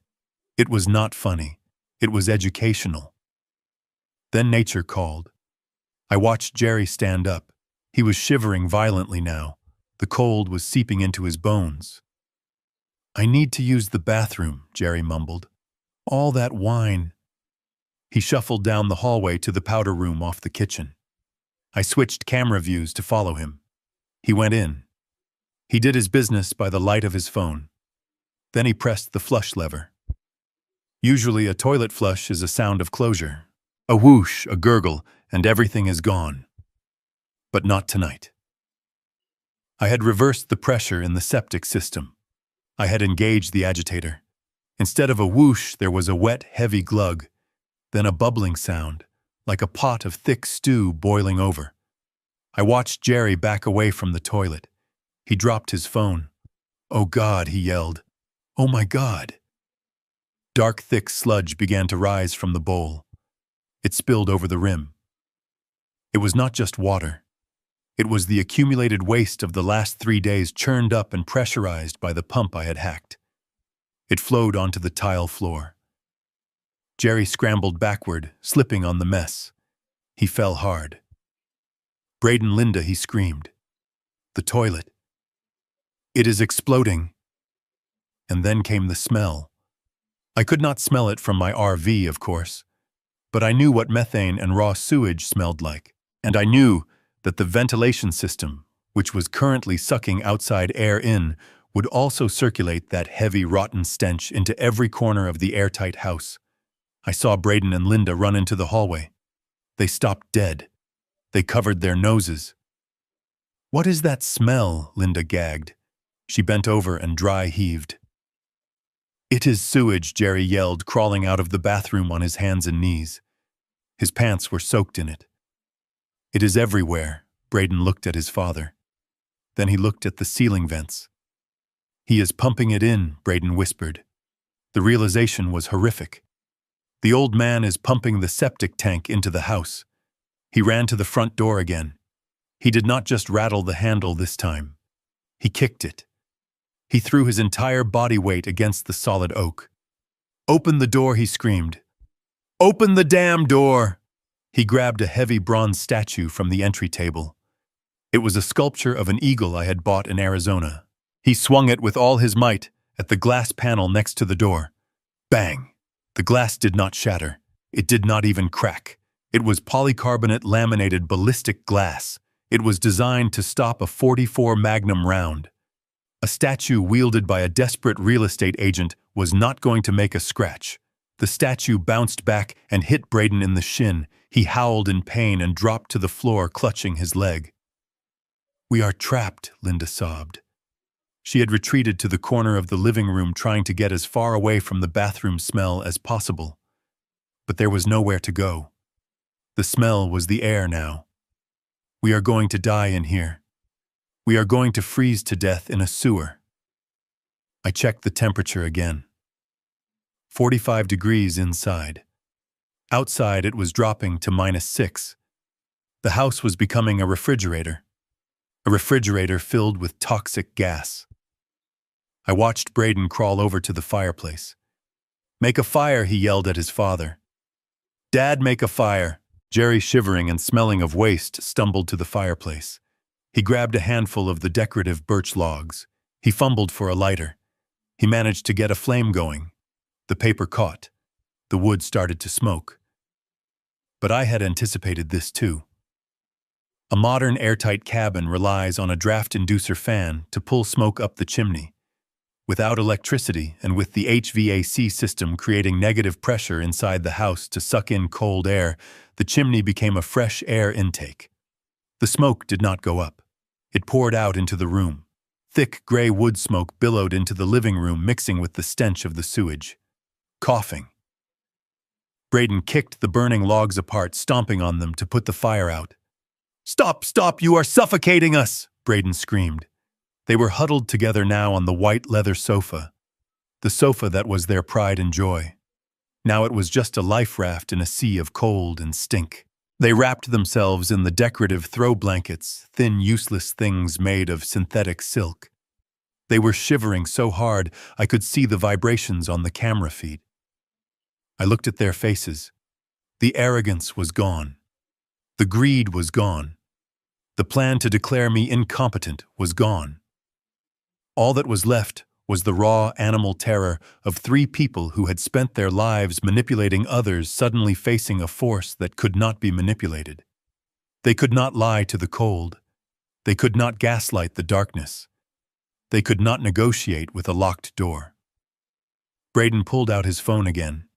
It was not funny. It was educational. Then nature called. I watched Jerry stand up. He was shivering violently now. The cold was seeping into his bones. "I need to use the bathroom," Jerry mumbled. "All that wine." He shuffled down the hallway to the powder room off the kitchen. I switched camera views to follow him. He went in. He did his business by the light of his phone. Then he pressed the flush lever. Usually a toilet flush is a sound of closure. A whoosh, a gurgle, and everything is gone. But not tonight. I had reversed the pressure in the septic system. I had engaged the agitator. Instead of a whoosh, there was a wet, heavy glug, then a bubbling sound, like a pot of thick stew boiling over. I watched Jerry back away from the toilet. He dropped his phone. "Oh God," he yelled. "Oh my God." Dark, thick sludge began to rise from the bowl. It spilled over the rim. It was not just water. It was the accumulated waste of the last 3 days churned up and pressurized by the pump I had hacked. It flowed onto the tile floor. Jerry scrambled backward, slipping on the mess. He fell hard. "Braden, Linda," he screamed. "The toilet. It is exploding." And then came the smell. I could not smell it from my RV, of course, but I knew what methane and raw sewage smelled like, and I knew that the ventilation system, which was currently sucking outside air in, would also circulate that heavy, rotten stench into every corner of the airtight house. I saw Braden and Linda run into the hallway. They stopped dead. They covered their noses. "What is that smell?" Linda gagged. She bent over and dry heaved. "It is sewage," Jerry yelled, crawling out of the bathroom on his hands and knees. His pants were soaked in it. "It is everywhere." Braden looked at his father. Then he looked at the ceiling vents. "He is pumping it in," Braden whispered. The realization was horrific. The old man is pumping the septic tank into the house. He ran to the front door again. He did not just rattle the handle this time. He kicked it. He threw his entire body weight against the solid oak. "Open the door," he screamed. "Open the damn door!" He grabbed a heavy bronze statue from the entry table. It was a sculpture of an eagle I had bought in Arizona. He swung it with all his might at the glass panel next to the door. Bang! The glass did not shatter. It did not even crack. It was polycarbonate laminated ballistic glass. It was designed to stop a .44 Magnum round. A statue wielded by a desperate real estate agent was not going to make a scratch. The statue bounced back and hit Braden in the shin. He howled in pain and dropped to the floor, clutching his leg. "We are trapped," Linda sobbed. She had retreated to the corner of the living room, trying to get as far away from the bathroom smell as possible. But there was nowhere to go. The smell was the air now. "We are going to die in here. We are going to freeze to death in a sewer." I checked the temperature again. 45 degrees inside. Outside it was dropping to -6. The house was becoming a refrigerator filled with toxic gas. I watched Braden crawl over to the fireplace. "Make a fire," he yelled at his father. "Dad, make a fire." Jerry, shivering and smelling of waste, stumbled to the fireplace. He grabbed a handful of the decorative birch logs. He fumbled for a lighter. He managed to get a flame going. The paper caught. The wood started to smoke. But I had anticipated this too. A modern airtight cabin relies on a draft inducer fan to pull smoke up the chimney. Without electricity and with the HVAC system creating negative pressure inside the house to suck in cold air, the chimney became a fresh air intake. The smoke did not go up. It poured out into the room. Thick gray wood smoke billowed into the living room, mixing with the stench of the sewage. Coughing. Braden kicked the burning logs apart, stomping on them to put the fire out. "Stop, stop, you are suffocating us!" Braden screamed. They were huddled together now on the white leather sofa, the sofa that was their pride and joy. Now it was just a life raft in a sea of cold and stink. They wrapped themselves in the decorative throw blankets, thin, useless things made of synthetic silk. They were shivering so hard I could see the vibrations on the camera feed. I looked at their faces. The arrogance was gone. The greed was gone. The plan to declare me incompetent was gone. All that was left was the raw animal terror of three people who had spent their lives manipulating others, suddenly facing a force that could not be manipulated. They could not lie to the cold. They could not gaslight the darkness. They could not negotiate with a locked door. Braden pulled out his phone again.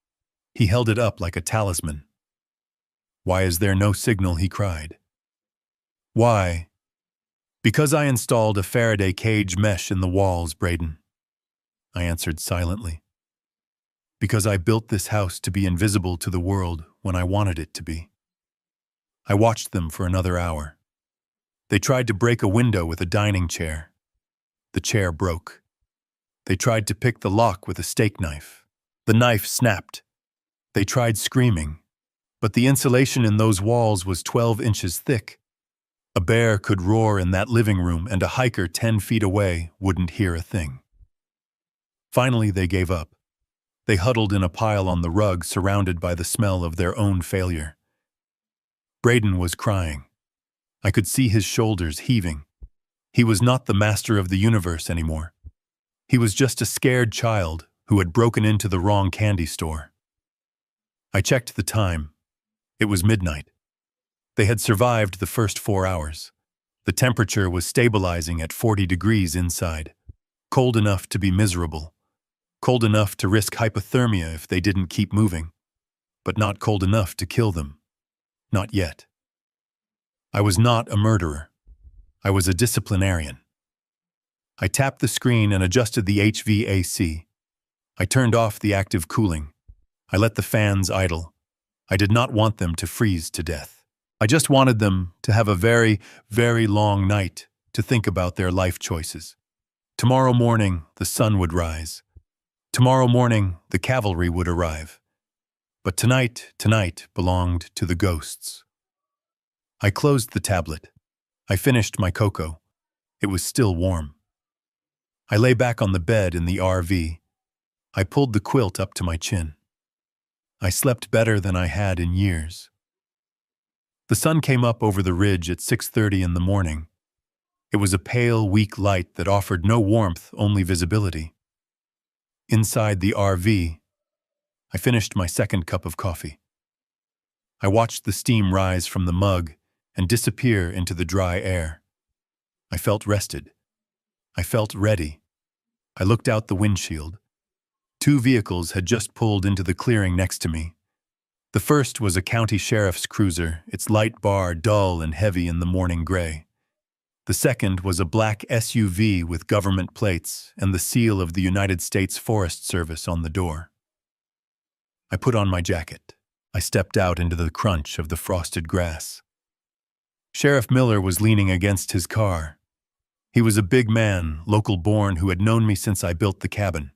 He held it up like a talisman. "Why is there no signal?" he cried. "Why?" "Because I installed a Faraday cage mesh in the walls, Braden." I answered silently. "Because I built this house to be invisible to the world when I wanted it to be." I watched them for another hour. They tried to break a window with a dining chair. The chair broke. They tried to pick the lock with a steak knife. The knife snapped. They tried screaming, but the insulation in those walls was 12 inches thick. A bear could roar in that living room, and a hiker 10 feet away wouldn't hear a thing. Finally, they gave up. They huddled in a pile on the rug, surrounded by the smell of their own failure. Braden was crying. I could see his shoulders heaving. He was not the master of the universe anymore. He was just a scared child who had broken into the wrong candy store. I checked the time. It was midnight. They had survived the first 4 hours. The temperature was stabilizing at 40 degrees inside. Cold enough to be miserable. Cold enough to risk hypothermia if they didn't keep moving. But not cold enough to kill them. Not yet. I was not a murderer. I was a disciplinarian. I tapped the screen and adjusted the HVAC. I turned off the active cooling. I let the fans idle. I did not want them to freeze to death. I just wanted them to have a very, very long night to think about their life choices. Tomorrow morning, the sun would rise. Tomorrow morning, the cavalry would arrive. But tonight belonged to the ghosts. I closed the tablet. I finished my cocoa. It was still warm. I lay back on the bed in the RV. I pulled the quilt up to my chin. I slept better than I had in years. The sun came up over the ridge at 6:30 in the morning. It was a pale, weak light that offered no warmth, only visibility. Inside the RV, I finished my second cup of coffee. I watched the steam rise from the mug and disappear into the dry air. I felt rested. I felt ready. I looked out the windshield. 2 vehicles had just pulled into the clearing next to me. The first was a county sheriff's cruiser, its light bar dull and heavy in the morning gray. The second was a black SUV with government plates and the seal of the United States Forest Service on the door. I put on my jacket. I stepped out into the crunch of the frosted grass. Sheriff Miller was leaning against his car. He was a big man, local-born, who had known me since I built the cabin.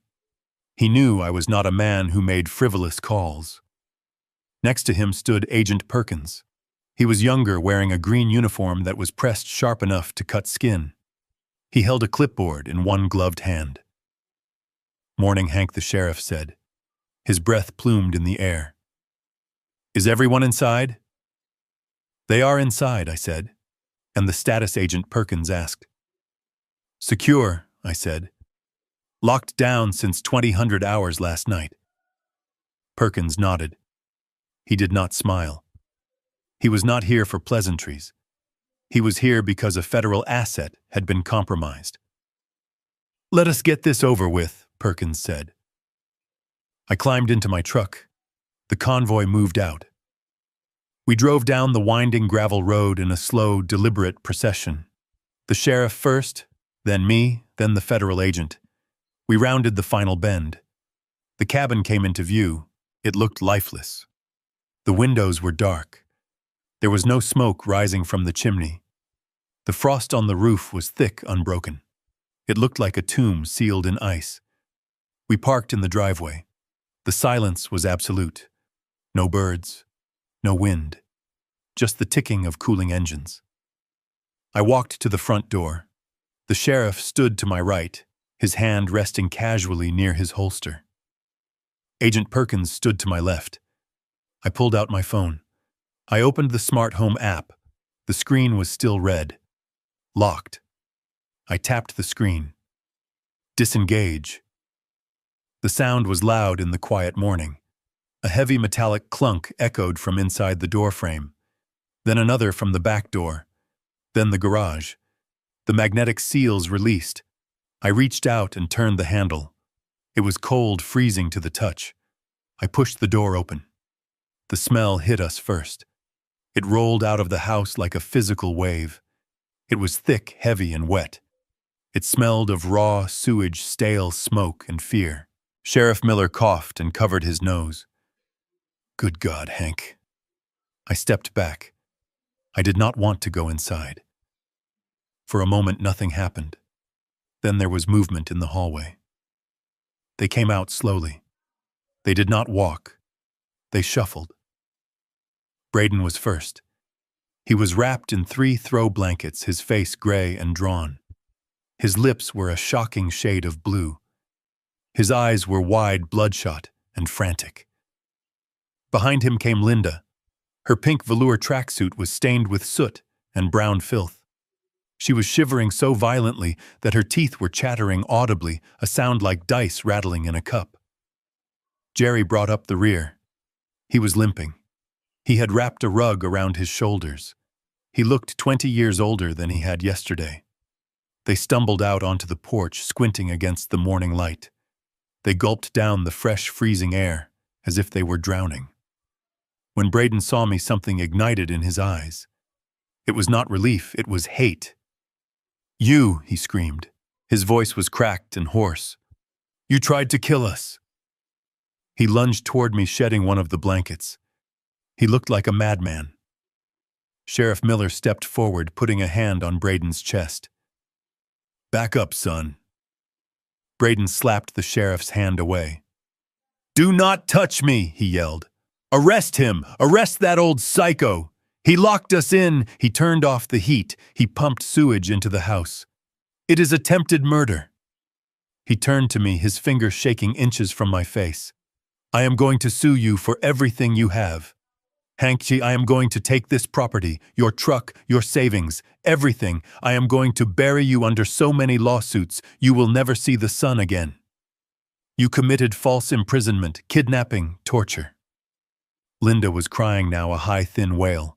He knew I was not a man who made frivolous calls. Next to him stood Agent Perkins. He was younger, wearing a green uniform that was pressed sharp enough to cut skin. He held a clipboard in one gloved hand. "Morning, Hank," the sheriff said. His breath plumed in the air. "Is everyone inside?" "They are inside," I said, and the status agent Perkins asked. "Secure," I said. "Locked down since 2000 hours last night." Perkins nodded. He did not smile. He was not here for pleasantries. He was here because a federal asset had been compromised. "Let us get this over with," Perkins said. I climbed into my truck. The convoy moved out. We drove down the winding gravel road in a slow, deliberate procession. The sheriff first, then me, then the federal agent. We rounded the final bend. The cabin came into view. It looked lifeless. The windows were dark. There was no smoke rising from the chimney. The frost on the roof was thick, unbroken. It looked like a tomb sealed in ice. We parked in the driveway. The silence was absolute. No birds, no wind, just the ticking of cooling engines. I walked to the front door. The sheriff stood to my right, his hand resting casually near his holster. Agent Perkins stood to my left. I pulled out my phone. I opened the smart home app. The screen was still red. Locked. I tapped the screen. Disengage. The sound was loud in the quiet morning. A heavy metallic clunk echoed from inside the doorframe. Then another from the back door. Then the garage. The magnetic seals released. I reached out and turned the handle. It was cold, freezing to the touch. I pushed the door open. The smell hit us first. It rolled out of the house like a physical wave. It was thick, heavy, and wet. It smelled of raw sewage, stale smoke, and fear. Sheriff Miller coughed and covered his nose. "Good God, Hank." I stepped back. I did not want to go inside. For a moment, nothing happened. Then there was movement in the hallway. They came out slowly. They did not walk. They shuffled. Braden was first. He was wrapped in 3 throw blankets, his face gray and drawn. His lips were a shocking shade of blue. His eyes were wide, bloodshot, and frantic. Behind him came Linda. Her pink velour tracksuit was stained with soot and brown filth. She was shivering so violently that her teeth were chattering audibly, a sound like dice rattling in a cup. Jerry brought up the rear. He was limping. He had wrapped a rug around his shoulders. He looked 20 years older than he had yesterday. They stumbled out onto the porch, squinting against the morning light. They gulped down the fresh, freezing air, as if they were drowning. When Braden saw me, something ignited in his eyes. It was not relief, it was hate. "You," he screamed. His voice was cracked and hoarse. "You tried to kill us." He lunged toward me, shedding one of the blankets. He looked like a madman. Sheriff Miller stepped forward, putting a hand on Braden's chest. "Back up, son." Braden slapped the sheriff's hand away. "Do not touch me," he yelled. "Arrest him! Arrest that old psycho! He locked us in, he turned off the heat, he pumped sewage into the house. It is attempted murder." He turned to me, his finger shaking inches from my face. I am going to sue you for everything you have. Hankji, I am going to take this property, your truck, your savings, everything. I am going to bury you under so many lawsuits, you will never see the sun again. You committed false imprisonment, kidnapping, torture. Linda was crying now, a high, thin wail.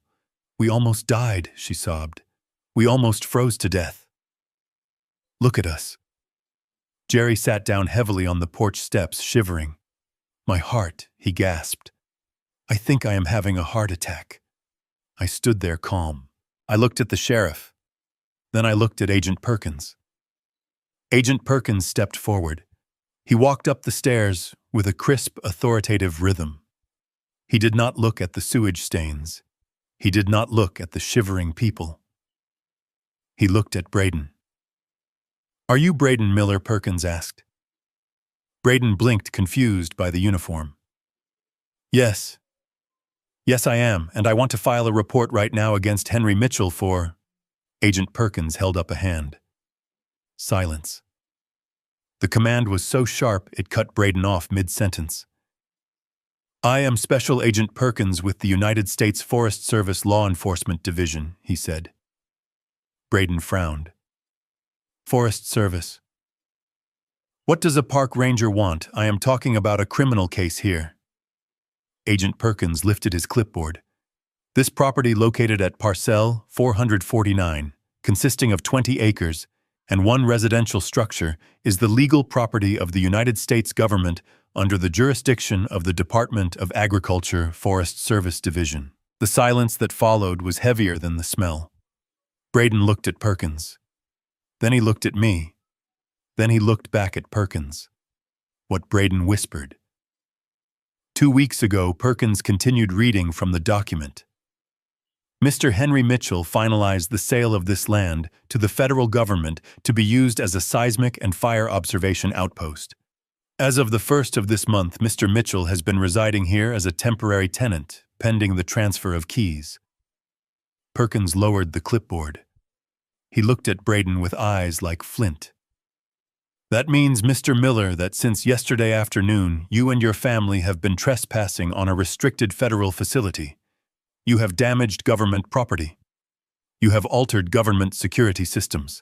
We almost died, she sobbed. We almost froze to death. Look at us. Jerry sat down heavily on the porch steps, shivering. My heart, he gasped. I think I am having a heart attack. I stood there calm. I looked at the sheriff. Then I looked at Agent Perkins. Agent Perkins stepped forward. He walked up the stairs with a crisp, authoritative rhythm. He did not look at the sewage stains. He did not look at the shivering people. He looked at Braden. Are you Braden Miller? Perkins asked. Braden blinked, confused by the uniform. Yes. Yes, I am, and I want to file a report right now against Henry Mitchell for… Agent Perkins held up a hand. Silence. The command was so sharp it cut Braden off mid-sentence. I am Special Agent Perkins with the United States Forest Service Law Enforcement Division, he said. Braden frowned. Forest Service. What does a park ranger want? I am talking about a criminal case here. Agent Perkins lifted his clipboard. This property located at Parcel 449, consisting of 20 acres and one residential structure, is the legal property of the United States government under the jurisdiction of the Department of Agriculture Forest Service Division. The silence that followed was heavier than the smell. Braden looked at Perkins. Then he looked at me. Then he looked back at Perkins. What Braden whispered. 2 weeks ago, Perkins continued reading from the document. Mr. Henry Mitchell finalized the sale of this land to the federal government to be used as a seismic and fire observation outpost. As of the 1st of this month, Mr. Mitchell has been residing here as a temporary tenant, pending the transfer of keys. Perkins lowered the clipboard. He looked at Braden with eyes like flint. That means, Mr. Miller, that since yesterday afternoon, you and your family have been trespassing on a restricted federal facility. You have damaged government property. You have altered government security systems.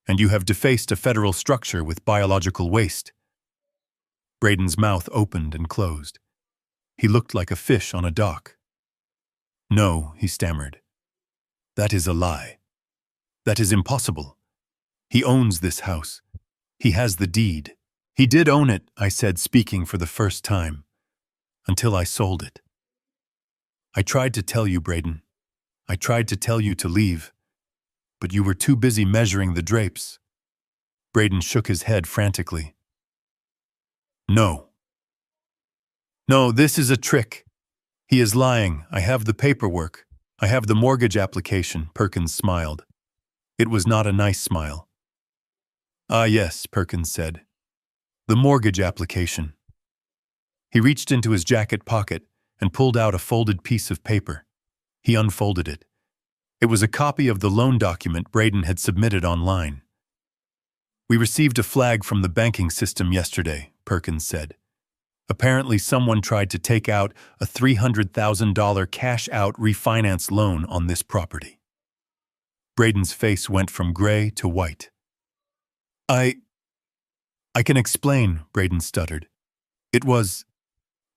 And you have defaced a federal structure with biological waste. Braden's mouth opened and closed. He looked like a fish on a dock. No, he stammered. That is a lie. That is impossible. He owns this house. He has the deed. He did own it, I said, speaking for the first time, until I sold it. I tried to tell you, Braden. I tried to tell you to leave, but you were too busy measuring the drapes. Braden shook his head frantically. No. No, this is a trick. He is lying. I have the paperwork. I have the mortgage application, Perkins smiled. It was not a nice smile. Ah, yes, Perkins said. The mortgage application. He reached into his jacket pocket and pulled out a folded piece of paper. He unfolded it. It was a copy of the loan document Braden had submitted online. We received a flag from the banking system yesterday, Perkins said. Apparently someone tried to take out a $300,000 cash-out refinance loan on this property. Braden's face went from gray to white. I can explain, Braden stuttered.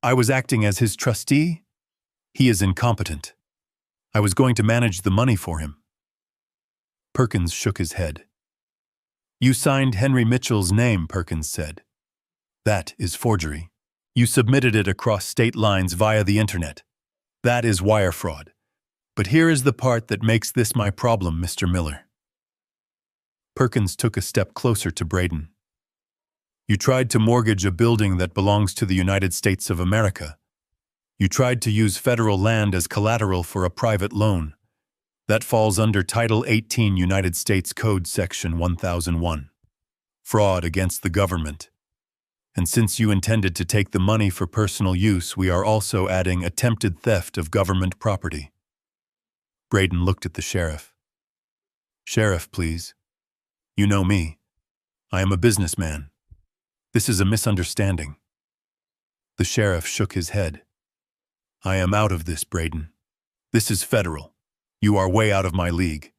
I was acting as his trustee. He is incompetent. I was going to manage the money for him. Perkins shook his head. You signed Henry Mitchell's name, Perkins said. That is forgery. You submitted it across state lines via the internet. That is wire fraud. But here is the part that makes this my problem, Mr. Miller. Perkins took a step closer to Braden. You tried to mortgage a building that belongs to the United States of America. You tried to use federal land as collateral for a private loan. That falls under Title 18 United States Code Section 1001. Fraud against the government. And since you intended to take the money for personal use, we are also adding attempted theft of government property. Braden looked at the sheriff. Sheriff, please. You know me. I am a businessman. This is a misunderstanding. The sheriff shook his head. I am out of this, Braden. This is federal. You are way out of my league.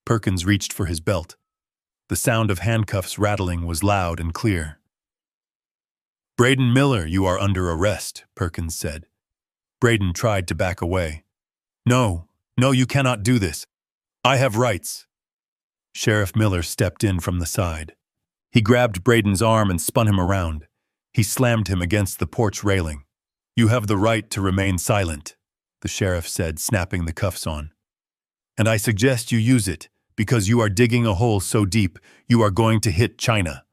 Perkins reached for his belt. The sound of handcuffs rattling was loud and clear. Braden Miller, you are under arrest, Perkins said. Braden tried to back away. No, you cannot do this. I have rights. Sheriff Miller stepped in from the side. He grabbed Braden's arm and spun him around. He slammed him against the porch railing. You have the right to remain silent, the sheriff said, snapping the cuffs on. And I suggest you use it, because you are digging a hole so deep you are going to hit China.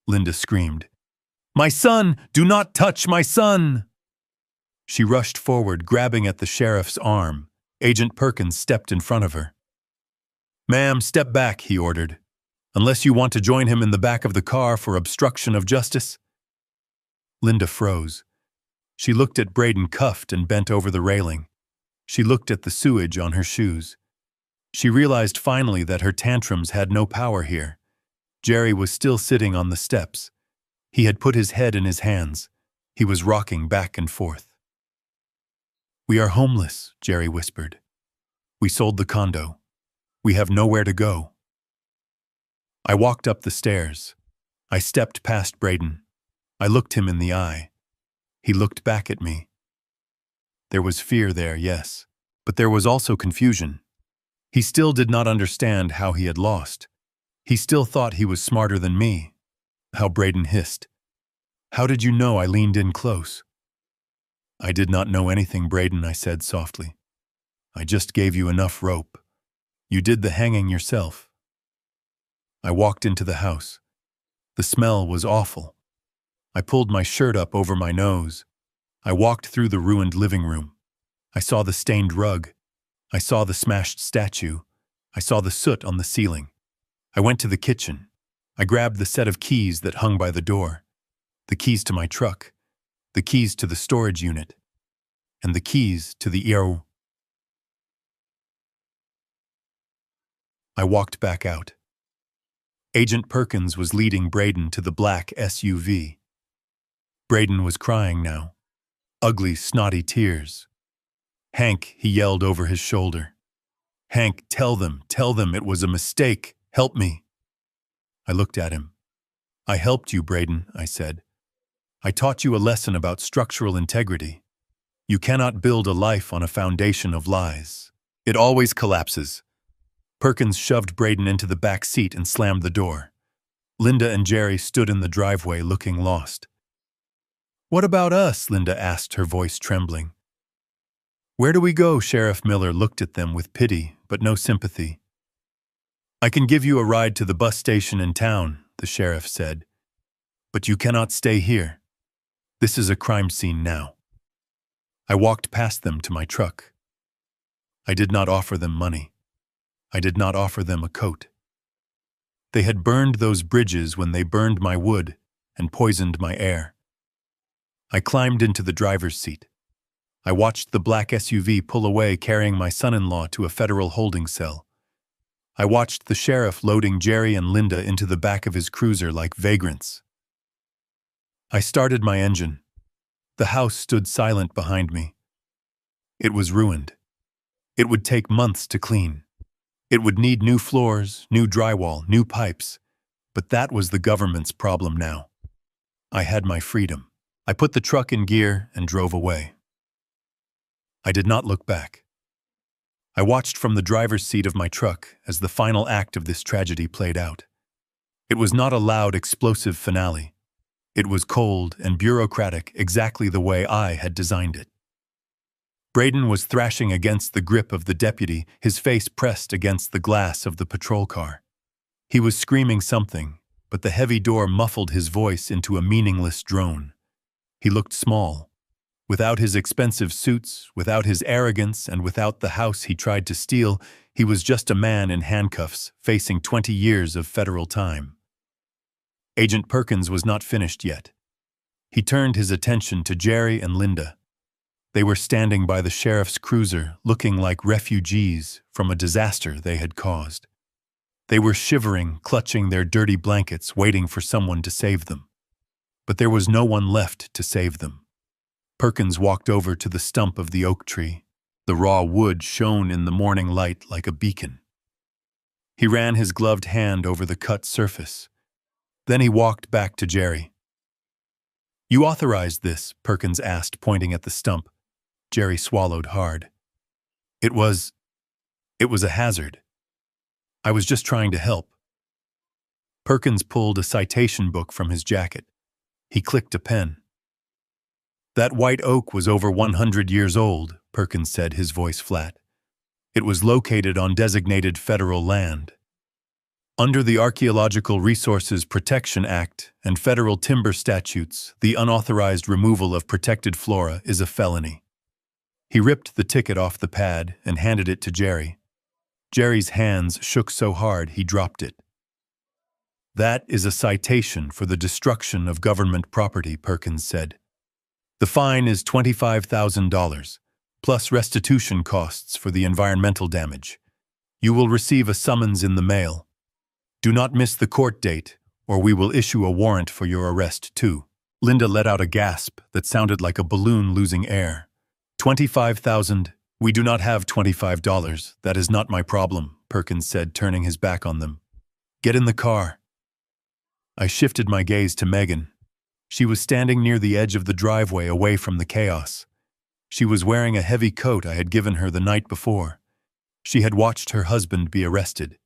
Linda screamed. My son! Do not touch my son! She rushed forward, grabbing at the sheriff's arm. Agent Perkins stepped in front of her. Ma'am, step back, he ordered. Unless you want to join him in the back of the car for obstruction of justice. Linda froze. She looked at Braden cuffed and bent over the railing. She looked at the sewage on her shoes. She realized finally that her tantrums had no power here. Jerry was still sitting on the steps. He had put his head in his hands. He was rocking back and forth. We are homeless, Jerry whispered. We sold the condo. We have nowhere to go. I walked up the stairs. I stepped past Braden. I looked him in the eye. He looked back at me. There was fear there, yes, but there was also confusion. He still did not understand how he had lost. He still thought he was smarter than me. How Braden hissed. How did you know? I leaned in close. I did not know anything, Braden, I said softly. I just gave you enough rope. You did the hanging yourself. I walked into the house. The smell was awful. I pulled my shirt up over my nose. I walked through the ruined living room. I saw the stained rug. I saw the smashed statue. I saw the soot on the ceiling. I went to the kitchen. I grabbed the set of keys that hung by the door. The keys to my truck. The keys to the storage unit. And the keys to the ERO. I walked back out. Agent Perkins was leading Braden to the black SUV. Braden was crying now. Ugly, snotty tears. Hank, he yelled over his shoulder. Hank, tell them it was a mistake. Help me. I looked at him. I helped you, Braden, I said. I taught you a lesson about structural integrity. You cannot build a life on a foundation of lies. It always collapses. Perkins shoved Braden into the back seat and slammed the door. Linda and Jerry stood in the driveway looking lost. What about us? Linda asked, her voice trembling. Where do we go? Sheriff Miller looked at them with pity, but no sympathy. I can give you a ride to the bus station in town, the sheriff said. But you cannot stay here. This is a crime scene now. I walked past them to my truck. I did not offer them money. I did not offer them a coat. They had burned those bridges when they burned my wood and poisoned my air. I climbed into the driver's seat. I watched the black SUV pull away, carrying my son-in-law to a federal holding cell. I watched the sheriff loading Jerry and Linda into the back of his cruiser like vagrants. I started my engine. The house stood silent behind me. It was ruined. It would take months to clean. It would need new floors, new drywall, new pipes. But that was the government's problem now. I had my freedom. I put the truck in gear and drove away. I did not look back. I watched from the driver's seat of my truck as the final act of this tragedy played out. It was not a loud, explosive finale. It was cold and bureaucratic, exactly the way I had designed it. Braden was thrashing against the grip of the deputy, his face pressed against the glass of the patrol car. He was screaming something, but the heavy door muffled his voice into a meaningless drone. He looked small. Without his expensive suits, without his arrogance, and without the house he tried to steal, he was just a man in handcuffs, facing 20 years of federal time. Agent Perkins was not finished yet. He turned his attention to Jerry and Linda. They were standing by the sheriff's cruiser, looking like refugees from a disaster they had caused. They were shivering, clutching their dirty blankets, waiting for someone to save them. But there was no one left to save them. Perkins walked over to the stump of the oak tree. The raw wood shone in the morning light like a beacon. He ran his gloved hand over the cut surface. Then he walked back to Jerry. "You authorized this?" Perkins asked, pointing at the stump. Jerry swallowed hard. It was a hazard. I was just trying to help." Perkins pulled a citation book from his jacket. He clicked a pen. "That white oak was over 100 years old," Perkins said, his voice flat. "It was located on designated federal land. Under the Archaeological Resources Protection Act and federal timber statutes, the unauthorized removal of protected flora is a felony." He ripped the ticket off the pad and handed it to Jerry. Jerry's hands shook so hard he dropped it. "That is a citation for the destruction of government property," Perkins said. "The fine is $25,000, plus restitution costs for the environmental damage. You will receive a summons in the mail. Do not miss the court date, or we will issue a warrant for your arrest, too." Linda let out a gasp that sounded like a balloon losing air. $25,000? "We do not have $25. That is not my problem," Perkins said, turning his back on them. "Get in the car." I shifted my gaze to Megan. She was standing near the edge of the driveway away from the chaos. She was wearing a heavy coat I had given her the night before. She had watched her husband be arrested.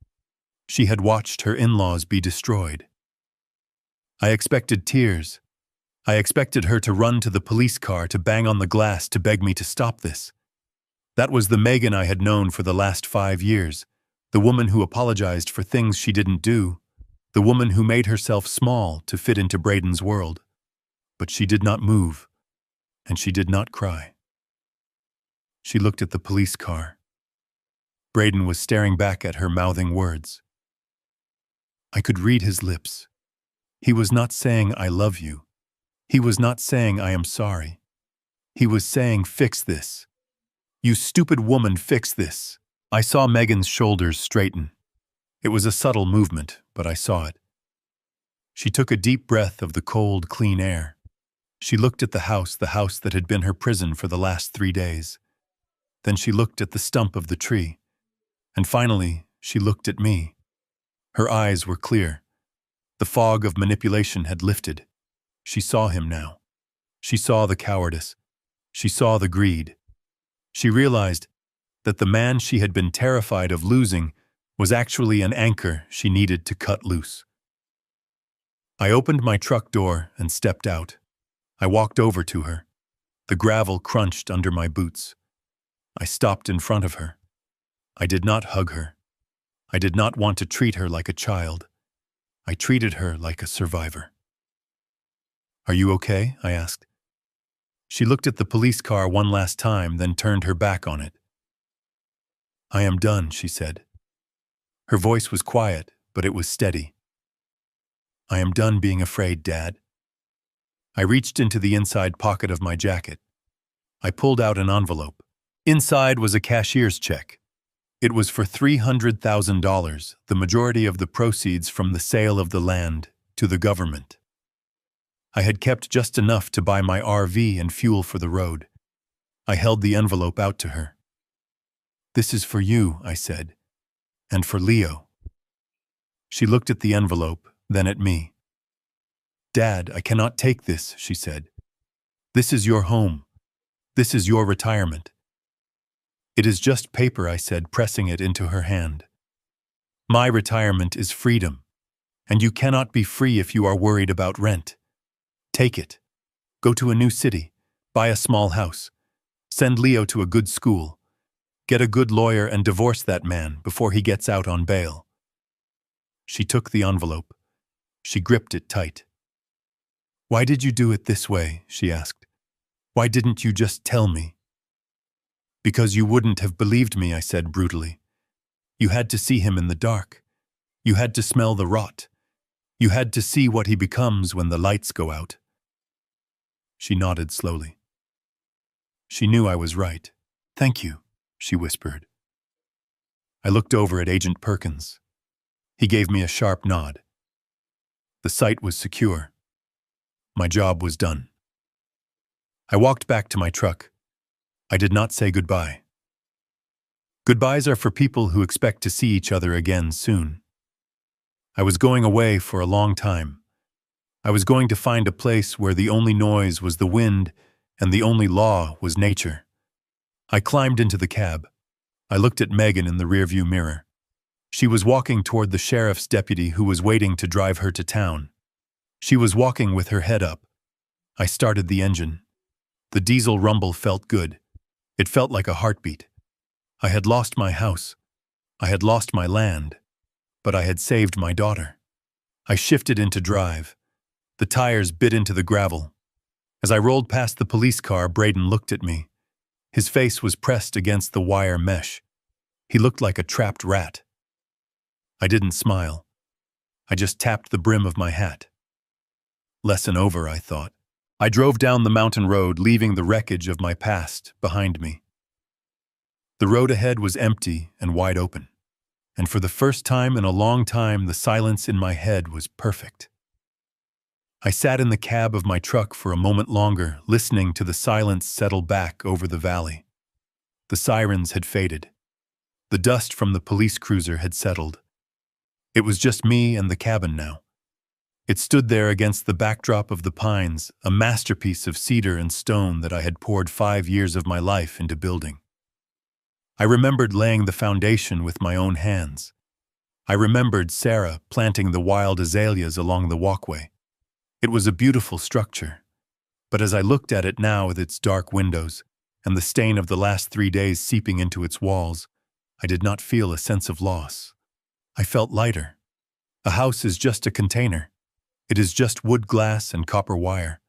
She had watched her in-laws be destroyed. I expected tears. I expected her to run to the police car, to bang on the glass, to beg me to stop this. That was the Megan I had known for the last 5 years, the woman who apologized for things she didn't do, the woman who made herself small to fit into Braden's world. But she did not move, and she did not cry. She looked at the police car. Braden was staring back at her, mouthing words. I could read his lips. He was not saying, "I love you." He was not saying, "I am sorry." He was saying, "Fix this. You stupid woman, fix this." I saw Megan's shoulders straighten. It was a subtle movement, but I saw it. She took a deep breath of the cold, clean air. She looked at the house that had been her prison for the last 3 days. Then she looked at the stump of the tree. And finally, she looked at me. Her eyes were clear. The fog of manipulation had lifted. She saw him now. She saw the cowardice. She saw the greed. She realized that the man she had been terrified of losing was actually an anchor she needed to cut loose. I opened my truck door and stepped out. I walked over to her. The gravel crunched under my boots. I stopped in front of her. I did not hug her. I did not want to treat her like a child. I treated her like a survivor. "Are you okay?" I asked. She looked at the police car one last time, then turned her back on it. "I am done," she said. Her voice was quiet, but it was steady. "I am done being afraid, Dad." I reached into the inside pocket of my jacket. I pulled out an envelope. Inside was a cashier's check. It was for $300,000, the majority of the proceeds from the sale of the land, to the government. I had kept just enough to buy my RV and fuel for the road. I held the envelope out to her. "This is for you," I said, "and for Leo." She looked at the envelope, then at me. "Dad, I cannot take this," she said. "This is your home. This is your retirement." "It is just paper," I said, pressing it into her hand. "My retirement is freedom, and you cannot be free if you are worried about rent. Take it. Go to a new city. Buy a small house. Send Leo to a good school. Get a good lawyer and divorce that man before he gets out on bail." She took the envelope. She gripped it tight. "Why did you do it this way?" she asked. "Why didn't you just tell me?" "Because you wouldn't have believed me," I said brutally. "You had to see him in the dark. You had to smell the rot. You had to see what he becomes when the lights go out." She nodded slowly. She knew I was right. "Thank you," she whispered. I looked over at Agent Perkins. He gave me a sharp nod. The site was secure. My job was done. I walked back to my truck. I did not say goodbye. Goodbyes are for people who expect to see each other again soon. I was going away for a long time. I was going to find a place where the only noise was the wind and the only law was nature. I climbed into the cab. I looked at Megan in the rearview mirror. She was walking toward the sheriff's deputy who was waiting to drive her to town. She was walking with her head up. I started the engine. The diesel rumble felt good. It felt like a heartbeat. I had lost my house. I had lost my land. But I had saved my daughter. I shifted into drive. The tires bit into the gravel. As I rolled past the police car, Braden looked at me. His face was pressed against the wire mesh. He looked like a trapped rat. I didn't smile. I just tapped the brim of my hat. Lesson over, I thought. I drove down the mountain road, leaving the wreckage of my past behind me. The road ahead was empty and wide open, and for the first time in a long time, the silence in my head was perfect. I sat in the cab of my truck for a moment longer, listening to the silence settle back over the valley. The sirens had faded. The dust from the police cruiser had settled. It was just me and the cabin now. It stood there against the backdrop of the pines, a masterpiece of cedar and stone that I had poured 5 years of my life into building. I remembered laying the foundation with my own hands. I remembered Sarah planting the wild azaleas along the walkway. It was a beautiful structure, but as I looked at it now with its dark windows and the stain of the last 3 days seeping into its walls, I did not feel a sense of loss. I felt lighter. A house is just a container. It is just wood, glass, and copper wire.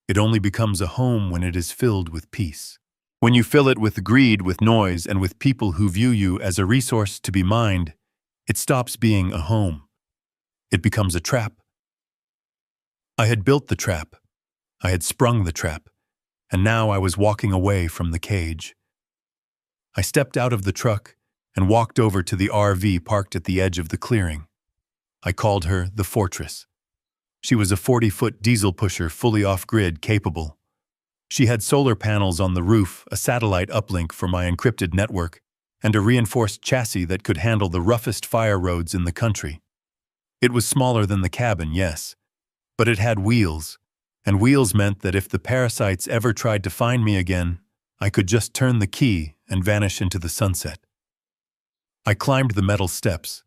It only becomes a home when it is filled with peace. When you fill it with greed, with noise, and with people who view you as a resource to be mined, it stops being a home. It becomes a trap. I had built the trap. I had sprung the trap, and now I was walking away from the cage. I stepped out of the truck and walked over to the RV parked at the edge of the clearing. I called her the Fortress. She was a 40-foot diesel pusher, fully off-grid capable. She had solar panels on the roof, a satellite uplink for my encrypted network, and a reinforced chassis that could handle the roughest fire roads in the country. It was smaller than the cabin, yes, but it had wheels, and wheels meant that if the parasites ever tried to find me again, I could just turn the key and vanish into the sunset. I climbed the metal steps.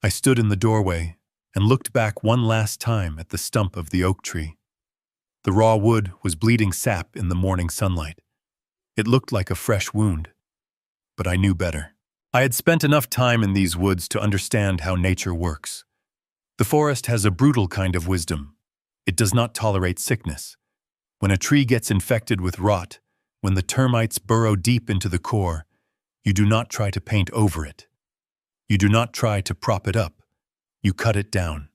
I stood in the doorway and looked back one last time at the stump of the oak tree. The raw wood was bleeding sap in the morning sunlight. It looked like a fresh wound, but I knew better. I had spent enough time in these woods to understand how nature works. The forest has a brutal kind of wisdom. It does not tolerate sickness. When a tree gets infected with rot, when the termites burrow deep into the core, you do not try to paint over it. You do not try to prop it up. You cut it down.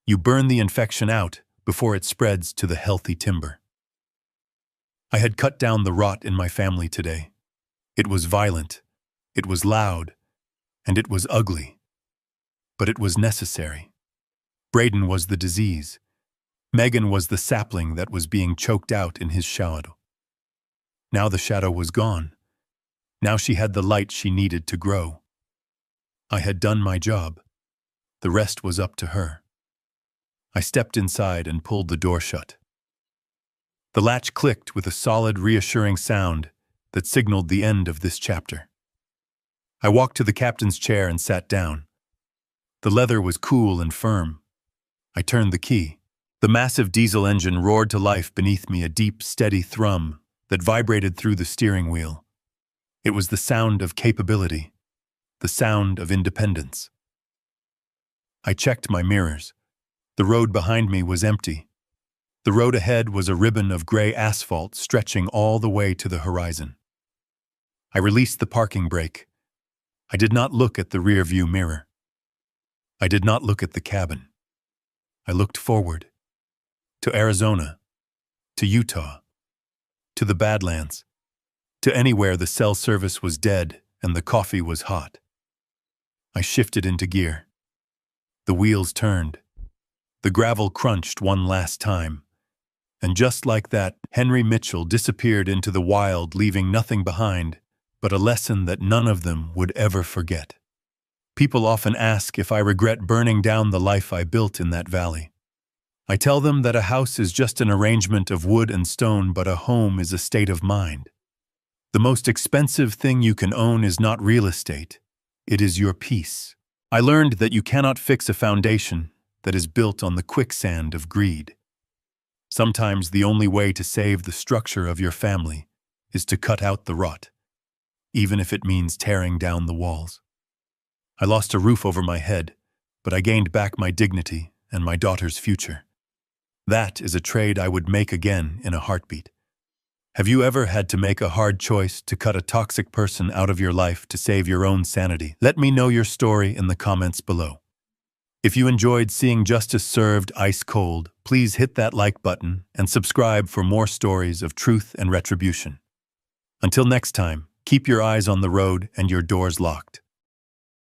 You burn the infection out before it spreads to the healthy timber. I had cut down the rot in my family today. It was violent, it was loud, and it was ugly. But it was necessary. Braden was the disease. Megan was the sapling that was being choked out in his shadow. Now the shadow was gone. Now she had the light she needed to grow. I had done my job. The rest was up to her. I stepped inside and pulled the door shut. The latch clicked with a solid, reassuring sound that signaled the end of this chapter. I walked to the captain's chair and sat down. The leather was cool and firm. I turned the key. The massive diesel engine roared to life beneath me, a deep, steady thrum that vibrated through the steering wheel. It was the sound of capability, the sound of independence. I checked my mirrors. The road behind me was empty. The road ahead was a ribbon of gray asphalt stretching all the way to the horizon. I released the parking brake. I did not look at the rear-view mirror. I did not look at the cabin. I looked forward. To Arizona. To Utah. To the Badlands. To anywhere the cell service was dead and the coffee was hot. I shifted into gear. The wheels turned. The gravel crunched one last time. And just like that, Henry Mitchell disappeared into the wild, leaving nothing behind but a lesson that none of them would ever forget. People often ask if I regret burning down the life I built in that valley. I tell them that a house is just an arrangement of wood and stone, but a home is a state of mind. The most expensive thing you can own is not real estate. It is your peace. I learned that you cannot fix a foundation that is built on the quicksand of greed. Sometimes the only way to save the structure of your family is to cut out the rot, even if it means tearing down the walls. I lost a roof over my head, but I gained back my dignity and my daughter's future. That is a trade I would make again in a heartbeat. Have you ever had to make a hard choice to cut a toxic person out of your life to save your own sanity? Let me know your story in the comments below. If you enjoyed seeing justice served ice cold, please hit that like button and subscribe for more stories of truth and retribution. Until next time, keep your eyes on the road and your doors locked.